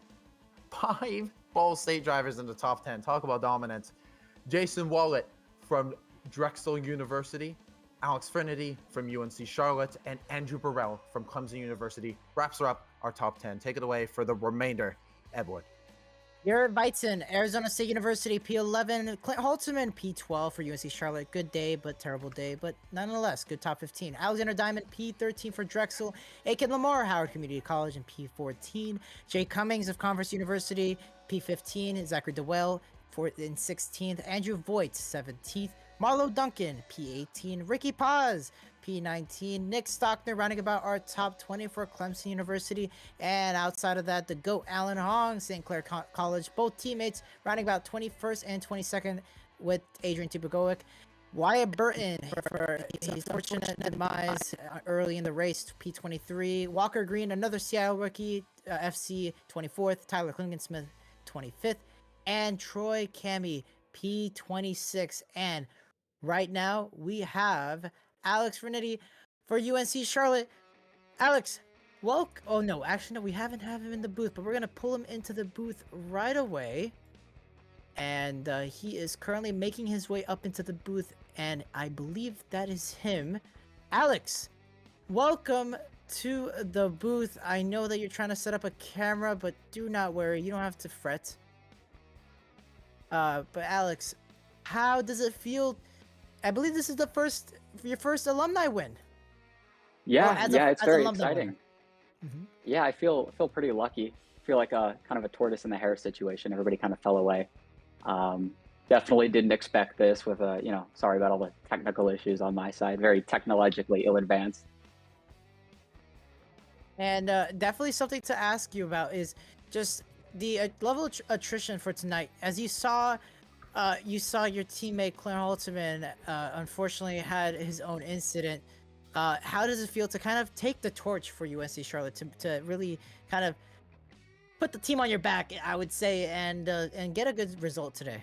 5 Ball State drivers in the top 10. Talk about dominance. Jason Wallet from Drexel University, Alex Finnerty from UNC Charlotte, and Andrew Burrell from Clemson University wraps up our top 10. Take it away for the remainder, Edward. Garrett Weitzen, Arizona State University, P11. Clint Holtzman, P12 for UNC Charlotte. Good day, but terrible day, but nonetheless, good top 15. Alexander Diamond, P13 for Drexel. Aiken Lamar, Howard Community College, in P14. Jay Cummings of Converse University, P15. Zachary DeWell in 16th. Andrew Voigt, 17th. Marlo Duncan, P18. Ricky Paz, P19. Nick Stockner rounding about our top 20 for Clemson University. And outside of that, the GOAT Alan Hong, St. Clair College. Both teammates rounding about 21st and 22nd with Adrian Tupagoic. Wyatt Burton for his fortunate demise early in the race, P23. Walker Green, another Seattle rookie, FC 24th. Tyler Klingensmith, 25th. And Troy Cammy, P26. And right now, we have Alex Vernetti for UNC Charlotte. Alex, oh no, actually no, we haven't had him in the booth, but we're gonna pull him into the booth right away. And he is currently making his way up into the booth, and I believe that is him. Alex, welcome to the booth. I know that you're trying to set up a camera, but do not worry, you don't have to fret. But Alex, how does it feel? I believe this is your first alumni win. Yeah, it's very exciting. Mm-hmm. Yeah, I feel pretty lucky. I feel like a kind of a tortoise in the hare situation. Everybody kind of fell away. Definitely didn't expect this with sorry about all the technical issues on my side. Very technologically ill-advanced. And definitely something to ask you about is just the level of attrition for tonight. As you saw your teammate Claire Halterman unfortunately had his own incident. How does it feel to kind of take the torch for UNC Charlotte to really kind of put the team on your back, I would say, and get a good result today?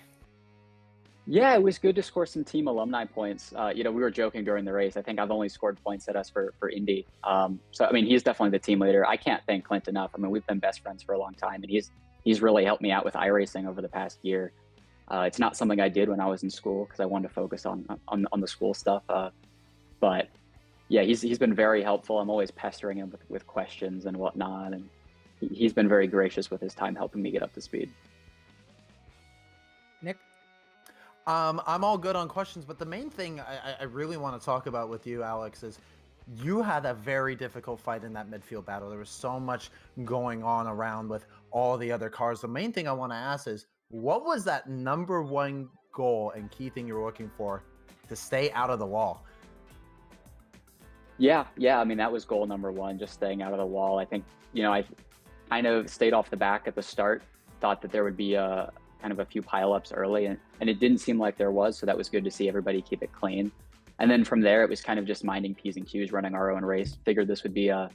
Yeah, it was good to score some team alumni points. We were joking during the race. I think I've only scored points at us for Indy. So I mean, he's definitely the team leader. I can't thank Clint enough. I mean, we've been best friends for a long time, and he's really helped me out with iRacing over the past year. It's not something I did when I was in school because I wanted to focus on the school stuff. But yeah, he's been very helpful. I'm always pestering him with questions and whatnot, and he's been very gracious with his time helping me get up to speed. Nick? I'm all good on questions, but the main thing I really want to talk about with you, Alex, is you had a very difficult fight in that midfield battle. There was so much going on around with all the other cars. The main thing I want to ask is, what was that number one goal and key thing you were looking for to stay out of the wall? Yeah. I mean, that was goal number one, just staying out of the wall. I think, I kind of stayed off the back at the start, thought that there would be kind of a few pileups early, and it didn't seem like there was, so that was good to see everybody keep it clean. And then from there, it was kind of just minding P's and Q's, running our own race. Figured this would be a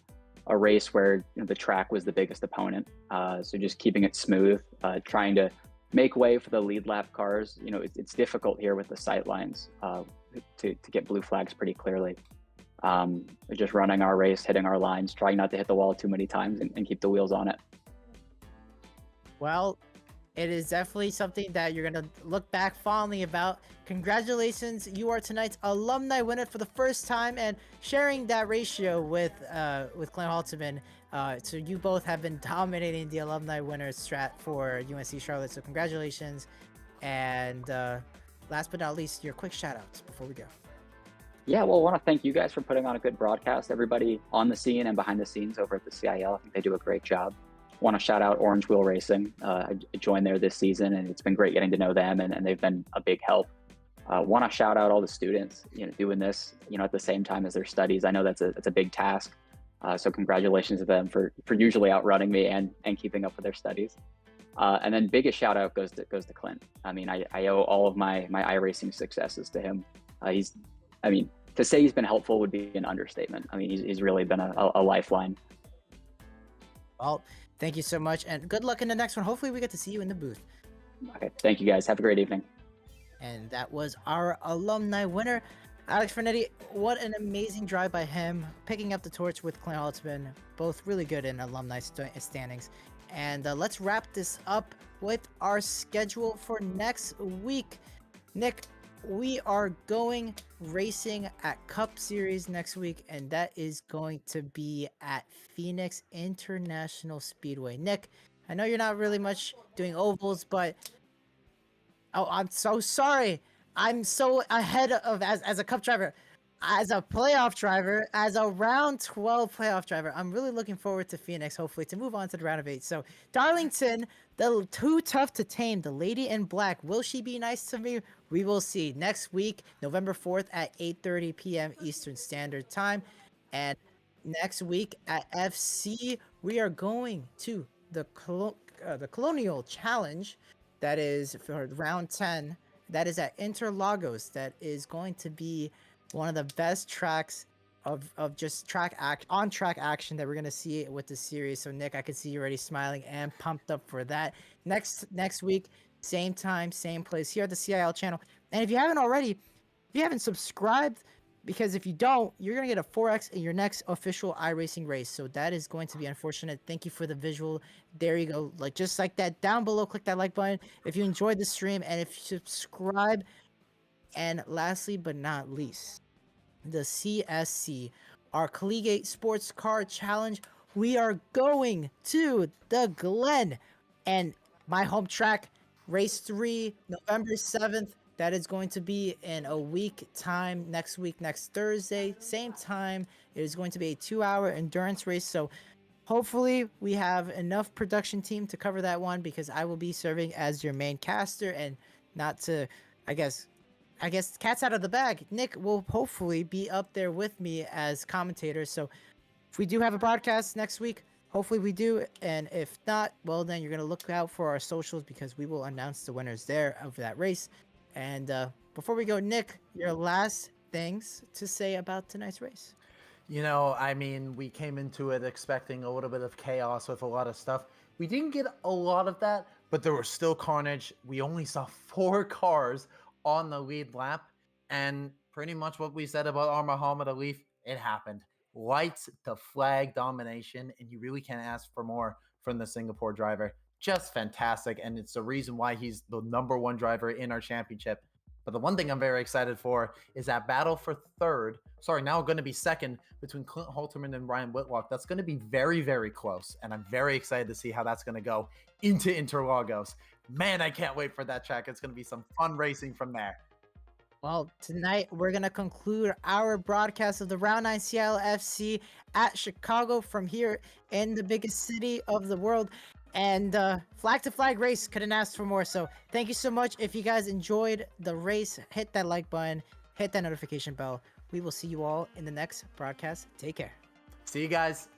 race where the track was the biggest opponent, so just keeping it smooth, trying to make way for the lead lap cars. It's difficult here with the sight lines to get blue flags pretty clearly. Just running our race, hitting our lines, trying not to hit the wall too many times, and keep the wheels on it. Well, it is definitely something that you're going to look back fondly about. Congratulations, you are tonight's alumni winner for the first time, and sharing that ratio with Clint Halterman. So you both have been dominating the alumni winners strat for UNC Charlotte. So congratulations. And last but not least, your quick shout outs before we go. Yeah, well, I want to thank you guys for putting on a good broadcast. Everybody on the scene and behind the scenes over at the CIL, I think they do a great job. Want to shout out Orange Wheel Racing. I joined there this season, and it's been great getting to know them, and they've been a big help. Want to shout out all the students, doing this, at the same time as their studies. I know that's a big task. So congratulations to them for usually outrunning me and keeping up with their studies. And then biggest shout out goes to Clint. I mean, I owe all of my iRacing successes to him. To say he's been helpful would be an understatement. I mean, he's really been a lifeline. Well, thank you so much, and good luck in the next one. Hopefully we get to see you in the booth. Okay, thank you guys. Have a great evening. And that was our alumni winner, Alex Vernetti. What an amazing drive by him, picking up the torch with Clint Halterman. Both really good in alumni standings. And let's wrap this up with our schedule for next week. Nick, we are going racing at Cup Series next week, and that is going to be at Phoenix International Speedway. Nick, I know you're not really much doing ovals, but I'm so sorry. I'm so ahead of as a Cup driver, as a playoff driver, as a round 12 playoff driver. I'm really looking forward to Phoenix, hopefully, to move on to the round of 8. So Darlington, the too tough to tame, the lady in black, will she be nice to me? We will see next week, November 4th at 8:30 p.m. Eastern Standard Time. And next week at FC, we are going to the Colonial Challenge. That is for round 10. That is at Interlagos. That is going to be one of the best tracks of just on track action that we're gonna see with the series. So Nick, I can see you already smiling and pumped up for that. Next week, same time, same place here at the CIL channel. And if you haven't already, if you haven't subscribed, because if you don't, you're gonna get a 4x in your next official iRacing race. So that is going to be unfortunate. Thank you for the visual. There you go. Like just like that, down below, click that like button if you enjoyed the stream and if you subscribe. And lastly but not least, the CSC, our Collegiate Sports Car Challenge. We are going to the Glen and my home track, race 3, November 7th. That is going to be in a week time, next week, next Thursday, same time. It is going to be a 2-hour endurance race. So hopefully we have enough production team to cover that one, because I will be serving as your main caster, and not to, I guess cat's out of the bag. Nick will hopefully be up there with me as commentator. So if we do have a broadcast next week, hopefully we do. And if not, well, then you're going to look out for our socials, because we will announce the winners there of that race. And before we go, Nick, your last things to say about tonight's race. You know, I mean, we came into it expecting a little bit of chaos with a lot of stuff. We didn't get a lot of that, but there was still carnage. We only saw 4 cars on the lead lap, and pretty much what we said about our Muhammad Ali, it happened. Lights to flag domination, and you really can't ask for more from the Singapore driver. Just fantastic, and it's the reason why he's the #1 driver in our championship. But the one thing I'm very excited for is that battle for now going to be second, between Clint Halterman and Ryan Whitlock. That's going to be very, very close, and I'm very excited to see how that's going to go into Interlagos. Man, I can't wait for that track. It's going to be some fun racing from there. Well, tonight we're going to conclude our broadcast of the Round 9 Seattle FC at Chicago from here in the biggest city of the world. And flag to flag race, couldn't ask for more. So thank you so much. If you guys enjoyed the race, hit that like button, hit that notification bell. We will see you all in the next broadcast. Take care. See you guys.